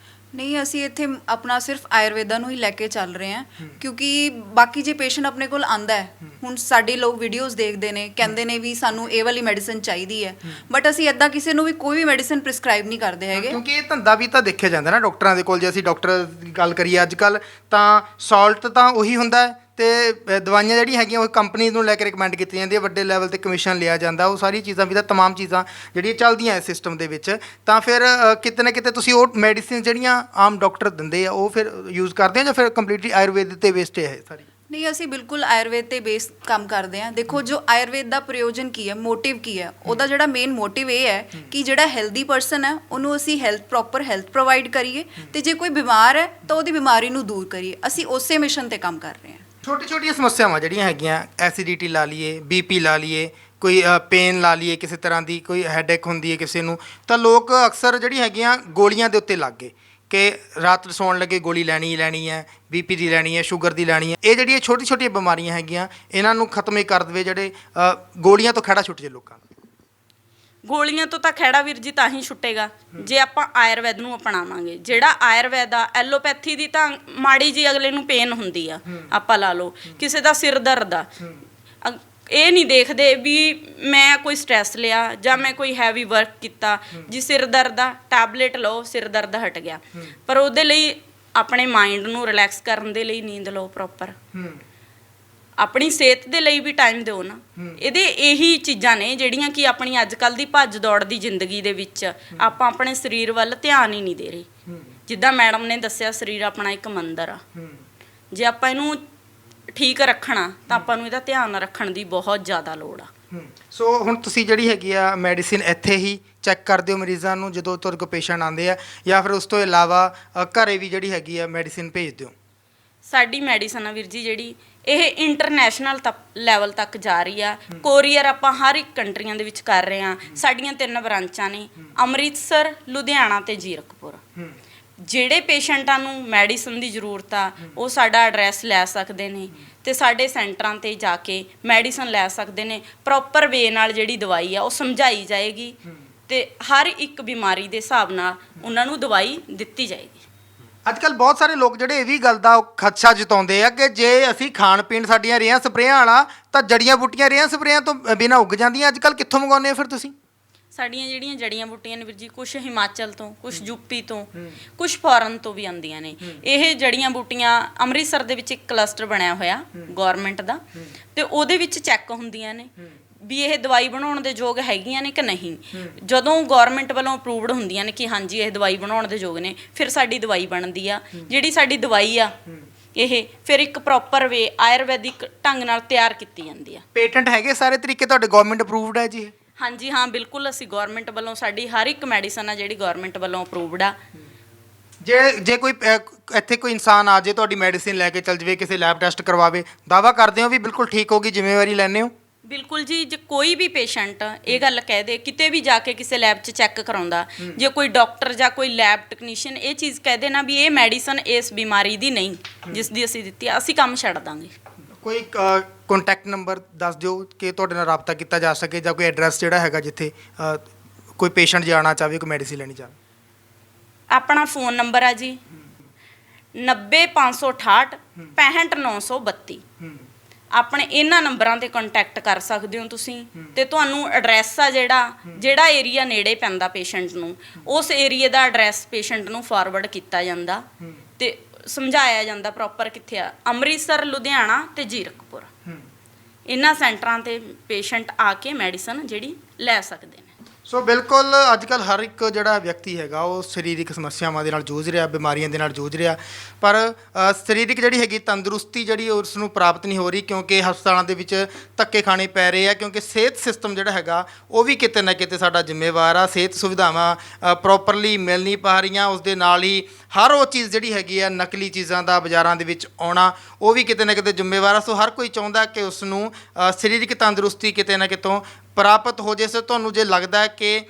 ਨਹੀਂ, ਅਸੀਂ ਇੱਥੇ ਆਪਣਾ ਸਿਰਫ ਆਯੁਰਵੇਦਾ ਨੂੰ ਹੀ ਲੈ ਕੇ ਚੱਲ ਰਹੇ ਹਾਂ, ਕਿਉਂਕਿ ਬਾਕੀ ਜੇ ਪੇਸ਼ੈਂਟ ਆਪਣੇ ਕੋਲ ਆਂਦਾ ਹੈ, ਹੁਣ ਸਾਡੇ ਲੋਕ ਵੀਡੀਓਜ਼ ਦੇਖਦੇ ਨੇ, ਕਹਿੰਦੇ ਨੇ ਵੀ ਸਾਨੂੰ ਇਹ ਵਾਲੀ ਮੈਡੀਸਿਨ ਚਾਹੀਦੀ ਹੈ, ਬਟ ਅਸੀਂ ਇੱਦਾਂ ਕਿਸੇ ਨੂੰ ਵੀ ਕੋਈ ਵੀ ਮੈਡੀਸਿਨ ਪ੍ਰਿਸਕ੍ਰਾਈਬ ਨਹੀਂ ਕਰਦੇ ਹੈਗੇ। ਕਿਉਂਕਿ ਇਹ ਧੰਦਾ ਵੀ ਤਾਂ ਦੇਖਿਆ ਜਾਂਦਾ ਨਾ ਡਾਕਟਰਾਂ ਦੇ ਕੋਲ। ਜੇ ਅਸੀਂ ਡਾਕਟਰ ਦੀ ਗੱਲ ਕਰੀਏ ਅੱਜ ਕੱਲ੍ਹ, ਤਾਂ ਸਾਲਟ ਤਾਂ ਉਹੀ ਹੁੰਦਾ ਹੈ, ਤੇ ਦਵਾਈਆਂ ਜਿਹੜੀਆਂ ਹੈਗੀਆਂ ਉਹ ਕੰਪਨੀ ਨੂੰ ਲੈ ਕੇ ਰਿਕਮੈਂਡ ਕੀਤੀਆਂ ਜਾਂਦੀਆਂ, ਵੱਡੇ ਲੈਵਲ ਤੇ ਕਮਿਸ਼ਨ ਲਿਆ ਜਾਂਦਾ। ਉਹ ਸਾਰੀ ਚੀਜ਼ਾਂ ਵੀ ਤਾਂ ਤਮਾਮ ਚੀਜ਼ਾਂ ਜਿਹੜੀਆਂ ਚੱਲਦੀਆਂ ਇਸ ਸਿਸਟਮ ਦੇ ਵਿੱਚ। ਤਾਂ ਫਿਰ ਕਿਤੇ ਨਾ ਕਿਤੇ ਤੁਸੀਂ ਉਹ ਮੈਡੀਸਿਨ ਜਿਹੜੀਆਂ ਆਮ ਡਾਕਟਰ ਦਿੰਦੇ ਆ ਉਹ ਫਿਰ ਯੂਜ਼ ਕਰਦੇ ਆ, ਜਾਂ ਫਿਰ ਕੰਪਲੀਟਲੀ ਆਯੁਰਵੇਦ 'ਤੇ ਬੇਸਡ ਹੈ ਸਾਰੀ? ਨਹੀਂ, ਅਸੀਂ ਬਿਲਕੁਲ ਆਯੁਰਵੇਦ ਤੇ ਬੇਸ ਕੰਮ ਕਰਦੇ ਹਾਂ। ਦੇਖੋ, ਜੋ ਆਯੁਰਵੇਦ ਦਾ ਪ੍ਰਯੋਜਨ ਕੀ ਹੈ, ਮੋਟਿਵ ਕੀ ਹੈ, ਉਹਦਾ ਜਿਹੜਾ ਮੇਨ ਮੋਟਿਵ ਇਹ ਹੈ ਕਿ ਜਿਹੜਾ ਹੈਲਦੀ ਪਰਸਨ ਹੈ ਉਹਨੂੰ ਅਸੀਂ ਪ੍ਰੋਪਰ ਹੈਲਥ ਪ੍ਰੋਵਾਈਡ ਕਰੀਏ, ਤੇ ਜੇ ਕੋਈ ਬਿਮਾਰ ਹੈ ਤਾਂ ਉਹਦੀ ਬਿਮਾਰੀ ਨੂੰ ਦੂਰ ਕਰੀਏ। ਅਸੀਂ ਉਸੇ ਮਿਸ਼ਨ ਤੇ ਕੰਮ ਕਰ ਰਹੇ ਹਾਂ। ਛੋਟੀ ਛੋਟੀਆਂ ਸਮੱਸਿਆਵਾਂ ਜਿਹੜੀਆਂ ਹੈਗੀਆਂ, ਐਸਿਡਿਟੀ ਲਾ ਲਈਏ, ਬੀਪੀ ਲਾ ਲਈਏ, ਕੋਈ ਪੇਨ ਲਾ ਲਈਏ, ਕਿਸੇ ਤਰ੍ਹਾਂ ਦੀ ਕੋਈ ਹੈਡੇਕ ਹੁੰਦੀ ਹੈ ਕਿਸੇ ਨੂੰ, ਤਾਂ ਲੋਕ ਅਕਸਰ ਜਿਹੜੀ ਹੈਗੀਆਂ ਗੋਲੀਆਂ ਦੇ ਉੱਤੇ ਲੱਗ ਗਏ ਕਿ ਰਾਤ ਸੌਣ ਲੱਗੇ ਗੋਲੀ ਲੈਣੀ ਹੀ ਲੈਣੀ ਹੈ, ਬੀਪੀ ਦੀ ਲੈਣੀ ਹੈ, ਸ਼ੂਗਰ ਦੀ ਲੈਣੀ ਹੈ। ਇਹ ਜਿਹੜੀਆਂ ਛੋਟੀ ਛੋਟੀਆਂ ਬਿਮਾਰੀਆਂ ਹੈਗੀਆਂ, ਇਹਨਾਂ ਨੂੰ ਖਤਮ ਹੀ ਕਰ ਦੇਵੇ, ਜਿਹੜੇ ਗੋਲੀਆਂ ਤੋਂ ਖਹਿੜਾ ਛੁੱਟ ਜੇ ਲੋਕਾਂ ਦਾ। ਗੋਲੀਆਂ ਤੋਂ ਤਾਂ ਖਹਿੜਾ ਵੀਰ ਜੀ ਤਾਂ ਹੀ ਛੁੱਟੇਗਾ ਜੇ ਆਪਾਂ ਆਯੁਰਵੈਦ ਨੂੰ ਅਪਣਾਵਾਂਗੇ। ਜਿਹੜਾ ਆਯੁਰਵੈਦ ਆ, ਐਲੋਪੈਥੀ ਦੀ ਤਾਂ ਮਾੜੀ ਜੀ ਅਗਲੇ ਨੂੰ ਪੇਨ ਹੁੰਦੀ ਆ, ਆਪਾਂ ਲਾ ਲਓ ਕਿਸੇ ਦਾ ਸਿਰ ਦਰਦ ਆ, ਇਹ ਨਹੀਂ ਦੇਖਦੇ ਵੀ ਮੈਂ ਕੋਈ ਸਟ੍ਰੈਸ ਲਿਆ ਜਾਂ ਮੈਂ ਕੋਈ ਹੈਵੀ ਵਰਕ ਕੀਤਾ, ਜੀ ਸਿਰ ਦਰਦ ਆ ਟੈਬਲੇਟ ਲਓ, ਸਿਰ ਦਰਦ ਹਟ ਗਿਆ। ਪਰ ਉਹਦੇ ਲਈ ਆਪਣੇ ਮਾਈਂਡ ਨੂੰ ਰਿਲੈਕਸ ਕਰਨ ਦੇ ਲਈ ਨੀਂਦ ਲਓ ਪ੍ਰੋਪਰ, ਆਪਣੀ ਸਿਹਤ ਦੇ ਲਈ ਵੀ ਟਾਈਮ ਦਿਓ ਨਾ। ਇਹਦੇ ਇਹੀ ਚੀਜ਼ਾਂ ਨੇ ਜਿਹੜੀਆਂ ਕਿ ਆਪਣੀ ਅੱਜ ਕੱਲ੍ਹ ਦੀ ਭੱਜ ਦੌੜ ਦੀ ਜ਼ਿੰਦਗੀ ਦੇ ਵਿੱਚ ਆਪਾਂ ਆਪਣੇ ਸਰੀਰ ਵੱਲ ਧਿਆਨ ਹੀ ਨਹੀਂ ਦੇ ਰਹੇ। ਜਿੱਦਾਂ ਮੈਡਮ ਨੇ ਦੱਸਿਆ, ਸਰੀਰ ਆਪਣਾ ਇੱਕ ਮੰਦਿਰ ਆ। ਜੇ ਆਪਾਂ ਇਹਨੂੰ ਠੀਕ ਰੱਖਣਾ ਤਾਂ ਆਪਾਂ ਨੂੰ ਇਹਦਾ ਧਿਆਨ ਰੱਖਣ ਦੀ ਬਹੁਤ ਜ਼ਿਆਦਾ ਲੋੜ ਆ। ਸੋ ਹੁਣ ਤੁਸੀਂ ਜਿਹੜੀ ਹੈਗੀ ਆ ਮੈਡੀਸਿਨ ਇੱਥੇ ਹੀ ਚੈੱਕ ਕਰਦੇ ਹੋ ਮਰੀਜ਼ਾਂ ਨੂੰ ਜਦੋਂ ਤੁਹਾਡੇ ਕੋਲ ਪੇਸ਼ੈਂਟ ਆਉਂਦੇ ਆ, ਜਾਂ ਫਿਰ ਉਸ ਤੋਂ ਇਲਾਵਾ ਘਰੇ ਵੀ ਜਿਹੜੀ ਹੈਗੀ ਆ ਮੈਡੀਸਿਨ ਭੇਜਦੇ ਹੋ? ਸਾਡੀ ਮੈਡੀਸਨ ਆ ਵੀਰ ਜੀ ਜਿਹੜੀ ਇਹ ਇੰਟਰਨੈਸ਼ਨਲ ਲੈਵਲ ਤੱਕ ਜਾ ਰਹੀ ਆ। ਕੋਰੀਅਰ ਆਪਾਂ ਹਰ ਇੱਕ ਕੰਟਰੀਆਂ ਦੇ ਵਿੱਚ ਕਰ ਰਹੇ ਆ। ਸਾਡੀਆਂ 3 ਬ੍ਰਾਂਚਾਂ ਨੇ, ਅੰਮ੍ਰਿਤਸਰ, ਲੁਧਿਆਣਾ ਤੇ ਜ਼ੀਰਕਪੁਰ। ਜਿਹੜੇ ਪੇਸ਼ੈਂਟਾਂ ਨੂੰ ਮੈਡੀਸਨ ਦੀ ਜ਼ਰੂਰਤ ਆ ਉਹ ਸਾਡਾ ਐਡਰੈਸ ਲੈ ਸਕਦੇ ਨੇ ਤੇ ਸਾਡੇ ਸੈਂਟਰਾਂ ਤੇ ਜਾ ਕੇ ਮੈਡੀਸਨ ਲੈ ਸਕਦੇ ਨੇ। ਪ੍ਰੋਪਰ ਵੇ ਨਾਲ ਜਿਹੜੀ ਦਵਾਈ ਆ ਉਹ ਸਮਝਾਈ ਜਾਏਗੀ ਤੇ ਹਰ ਇੱਕ ਬਿਮਾਰੀ ਦੇ ਹਿਸਾਬ ਨਾਲ ਉਹਨਾਂ ਨੂੰ ਦਵਾਈ ਦਿੱਤੀ ਜਾਏਗੀ। ਅੱਜ ਕੱਲ੍ਹ ਬਹੁਤ ਸਾਰੇ ਲੋਕ ਜਿਹੜੇ ਇਹ ਵੀ ਗੱਲ ਦਾ ਖਦਸ਼ਾ ਜਤਾਉਂਦੇ ਆ ਕਿ ਜੇ ਅਸੀਂ ਖਾਣ ਪੀਣ ਸਾਡੀਆਂ ਰੇਹਾਂ ਸਪਰੇਆਂ ਵਾਲਾ, ਤਾਂ ਜੜੀਆਂ ਬੂਟੀਆਂ ਰੇਹਾਂ ਸਪਰੇਆਂ ਤੋਂ ਬਿਨਾਂ ਉੱਗ ਜਾਂਦੀਆਂ। ਅੱਜ ਕੱਲ੍ਹ ਕਿੱਥੋਂ ਮੰਗਵਾਉਂਦੇ ਹੋ ਫਿਰ ਤੁਸੀਂ? ਸਾਡੀਆਂ ਜਿਹੜੀਆਂ ਜੜੀਆਂ ਬੂਟੀਆਂ ਨੇ ਵੀਰ ਜੀ, ਕੁਝ ਹਿਮਾਚਲ ਤੋਂ, ਕੁਝ ਯੂਪੀ ਤੋਂ, ਕੁਝ ਫੋਰਨ ਤੋਂ ਵੀ ਆਉਂਦੀਆਂ ਨੇ। ਇਹ ਜੜੀਆਂ ਬੂਟੀਆਂ ਅੰਮ੍ਰਿਤਸਰ ਦੇ ਵਿੱਚ ਇੱਕ ਕਲਸਟਰ ਬਣਿਆ ਹੋਇਆ ਗਵਰਨਮੈਂਟ ਦਾ, ਤੇ ਉਹਦੇ ਵਿੱਚ ਚੈੱਕ ਹੁੰਦੀਆਂ ਨੇ ਵੀ ਇਹ ਦਵਾਈ ਬਣਾਉਣ ਦੇ ਯੋਗ ਹੈਗੀਆਂ ਨੇ ਕਿ ਨਹੀਂ। ਜਦੋਂ ਗਵਰਨਮੈਂਟ ਵੱਲੋਂ ਅਪਰੂਵਡ ਹੁੰਦੀਆਂ ਨੇ ਕਿ ਹਾਂਜੀ ਇਹ ਦਵਾਈ ਬਣਾਉਣ ਦੇ ਯੋਗ ਨੇ, ਫਿਰ ਸਾਡੀ ਦਵਾਈ ਬਣਦੀ ਆ। ਜਿਹੜੀ ਸਾਡੀ ਦਵਾਈ ਆ ਇਹ ਫਿਰ ਇੱਕ ਪ੍ਰੋਪਰ ਵੇ ਆਯੁਰਵੈਦਿਕ ਢੰਗ ਨਾਲ ਤਿਆਰ ਕੀਤੀ ਜਾਂਦੀ ਆ। ਪੇਟੈਂਟ ਹੈਗੇ ਸਾਰੇ ਤਰੀਕੇ ਤੁਹਾਡੇ ਗਵਰਨਮੈਂਟ ਅਪਰੂਵਡ ਹੈ ਜੀ? ਹਾਂਜੀ ਹਾਂ, ਬਿਲਕੁਲ। ਅਸੀਂ ਗਵਰਨਮੈਂਟ ਵੱਲੋਂ ਸਾਡੀ ਹਰ ਇੱਕ ਮੈਡੀਸਨ ਆ ਜਿਹੜੀ ਗਵਰਨਮੈਂਟ ਵੱਲੋਂ ਅਪਰੂਵਡ ਆ। ਜੇ ਕੋਈ ਇੱਥੇ ਕੋਈ ਇਨਸਾਨ ਆ ਜੇ ਤੁਹਾਡੀ ਮੈਡੀਸਿਨ ਲੈ ਕੇ ਚੱਲ ਜਾਵੇ, ਕਿਸੇ ਲੈਬ ਟੈਸਟ ਕਰਵਾਵੇ, ਦਾਅਵਾ ਕਰਦੇ ਹੋ ਵੀ ਬਿਲਕੁਲ ਠੀਕ ਹੋਗੀ, ਜ਼ਿੰਮੇਵਾਰੀ ਲੈਂਦੇ ਹੋ? ਬਿਲਕੁਲ ਜੀ। ਜੇ ਕੋਈ ਵੀ ਪੇਸ਼ੈਂਟ ਇਹ ਗੱਲ ਕਹਿ ਦੇ, ਕਿਤੇ ਵੀ ਜਾ ਕੇ ਕਿਸੇ ਲੈਬ 'ਚ ਚੈੱਕ ਕਰਾਉਂਦਾ, ਜੇ ਕੋਈ ਡਾਕਟਰ ਜਾਂ ਕੋਈ ਲੈਬ ਟੈਕਨੀਸ਼ੀਅਨ ਇਹ ਚੀਜ਼ ਕਹਿ ਦੇ ਨਾ ਵੀ ਇਹ ਮੈਡੀਸਨ ਇਸ ਬਿਮਾਰੀ ਦੀ ਨਹੀਂ ਜਿਸ ਦੀ ਅਸੀਂ ਦਿੱਤੀ ਆ, ਅਸੀਂ ਕੰਮ ਛੱਡ ਦਾਂਗੇ। ਕੋਈ ਕੰਟੈਕਟ ਨੰਬਰ ਦੱਸ ਦਿਓ ਕਿ ਤੁਹਾਡੇ ਨਾਲ ਰਾਬਤਾ ਕੀਤਾ ਜਾ ਸਕੇ, ਜਾਂ ਕੋਈ ਐਡਰੈਸ ਜਿਹੜਾ ਹੈਗਾ ਜਿੱਥੇ ਕੋਈ ਪੇਸ਼ੈਂਟ ਜਾਣਾ ਚਾਹਵੇ, ਕੋਈ ਮੈਡੀਸਿਨ ਲੈਣੀ ਚਾਹਵੇ। ਆਪਣਾ ਫੋਨ ਨੰਬਰ ਆ ਜੀ 90568 65932। ਆਪਣੇ ਇਹਨਾਂ ਨੰਬਰਾਂ ਤੇ ਕੰਟੈਕਟ ਕਰ ਸਕਦੇ ਹੋ ਤੁਸੀਂ। ਤੇ ਤੁਹਾਨੂੰ ਐਡਰੈਸ ਆ ਜਿਹੜਾ ਏਰੀਆ ਨੇੜੇ ਪੈਂਦਾ ਪੇਸ਼ੈਂਟ ਨੂੰ, ਉਸ ਏਰੀਏ ਦਾ ਐਡਰੈਸ ਪੇਸ਼ੈਂਟ ਨੂੰ ਫਾਰਵਰਡ ਕੀਤਾ ਜਾਂਦਾ ਤੇ ਸਮਝਾਇਆ ਜਾਂਦਾ ਪ੍ਰੋਪਰ ਕਿੱਥੇ ਆ। ਅੰਮ੍ਰਿਤਸਰ, ਲੁਧਿਆਣਾ ਤੇ ਜ਼ੀਰਕਪੁਰ, ਇਹਨਾਂ ਸੈਂਟਰਾਂ ਤੇ ਪੇਸ਼ੈਂਟ ਆ ਕੇ ਮੈਡੀਸਨ ਜਿਹੜੀ ਲੈ ਸਕਦੇ ਨੇ। ਸੋ ਬਿਲਕੁਲ ਅੱਜ ਕੱਲ੍ਹ ਹਰ ਇੱਕ ਜਿਹੜਾ ਵਿਅਕਤੀ ਹੈਗਾ ਉਹ ਸਰੀਰਕ ਸਮੱਸਿਆਵਾਂ ਦੇ ਨਾਲ ਜੂਝ ਰਿਹਾ, ਬਿਮਾਰੀਆਂ ਦੇ ਨਾਲ ਜੂਝ ਰਿਹਾ, ਪਰ ਸਰੀਰਕ ਜਿਹੜੀ ਹੈਗੀ ਤੰਦਰੁਸਤੀ ਜਿਹੜੀ ਉਸ ਨੂੰ ਪ੍ਰਾਪਤ ਨਹੀਂ ਹੋ ਰਹੀ, ਕਿਉਂਕਿ ਹਸਪਤਾਲਾਂ ਦੇ ਵਿੱਚ ਧੱਕੇ ਖਾਣੇ ਪੈ ਰਹੇ ਆ। ਕਿਉਂਕਿ ਸਿਹਤ ਸਿਸਟਮ ਜਿਹੜਾ ਹੈਗਾ ਉਹ ਵੀ ਕਿਤੇ ਨਾ ਕਿਤੇ ਸਾਡਾ ਜ਼ਿੰਮੇਵਾਰ ਆ। ਸਿਹਤ ਸੁਵਿਧਾਵਾਂ ਪ੍ਰੋਪਰਲੀ ਮਿਲ ਨਹੀਂ ਪਾ ਰਹੀਆਂ, ਉਸ ਦੇ ਨਾਲ ਹੀ ਹਰ ਉਹ ਚੀਜ਼ ਜਿਹੜੀ ਹੈਗੀ ਆ ਨਕਲੀ ਚੀਜ਼ਾਂ ਦਾ ਬਾਜ਼ਾਰਾਂ ਦੇ ਵਿੱਚ ਆਉਣਾ, ਉਹ ਵੀ ਕਿਤੇ ਨਾ ਕਿਤੇ ਜ਼ਿੰਮੇਵਾਰ ਆ। ਸੋ ਹਰ ਕੋਈ ਚਾਹੁੰਦਾ ਕਿ ਉਸ ਨੂੰ ਸਰੀਰਕ ਤੰਦਰੁਸਤੀ ਕਿਤੇ ਨਾ ਕਿਤੋਂ ਪ੍ਰਾਪਤ ਹੋ ਜੇ। ਸੋ ਤੁਹਾਨੂੰ ਜੇ ਲੱਗਦਾ ਹੈ ਕਿ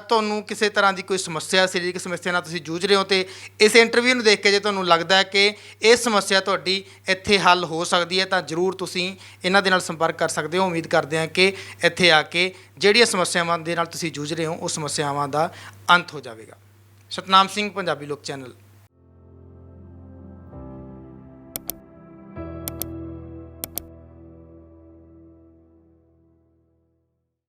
ਤੁਹਾਨੂੰ ਕਿਸੇ ਤਰ੍ਹਾਂ ਦੀ ਕੋਈ ਸਮੱਸਿਆ, ਸਰੀਰਕ ਸਮੱਸਿਆ ਨਾਲ ਤੁਸੀਂ ਜੂਝ ਰਹੇ ਹੋ, ਤੇ ਇਸ ਇੰਟਰਵਿਊ ਨੂੰ ਦੇਖ ਕੇ ਜੇ ਤੁਹਾਨੂੰ ਲੱਗਦਾ ਹੈ ਕਿ ਇਹ ਸਮੱਸਿਆ ਤੁਹਾਡੀ ਇੱਥੇ ਹੱਲ ਹੋ ਸਕਦੀ ਹੈ, ਤਾਂ ਜ਼ਰੂਰ ਤੁਸੀਂ ਇਹਨਾਂ ਦੇ ਨਾਲ ਸੰਪਰਕ ਕਰ ਸਕਦੇ ਹੋ। ਉਮੀਦ ਕਰਦੇ ਹਾਂ ਕਿ ਇੱਥੇ ਆ ਕੇ ਜਿਹੜੀਆਂ ਸਮੱਸਿਆਵਾਂ ਦੇ ਨਾਲ ਤੁਸੀਂ ਜੂਝ ਰਹੇ ਹੋ ਉਹ ਸਮੱਸਿਆਵਾਂ ਦਾ ਅੰਤ ਹੋ ਜਾਵੇਗਾ। ਸਤਨਾਮ ਸਿੰਘ, ਪੰਜਾਬੀ ਲੋਕ ਚੈਨਲ।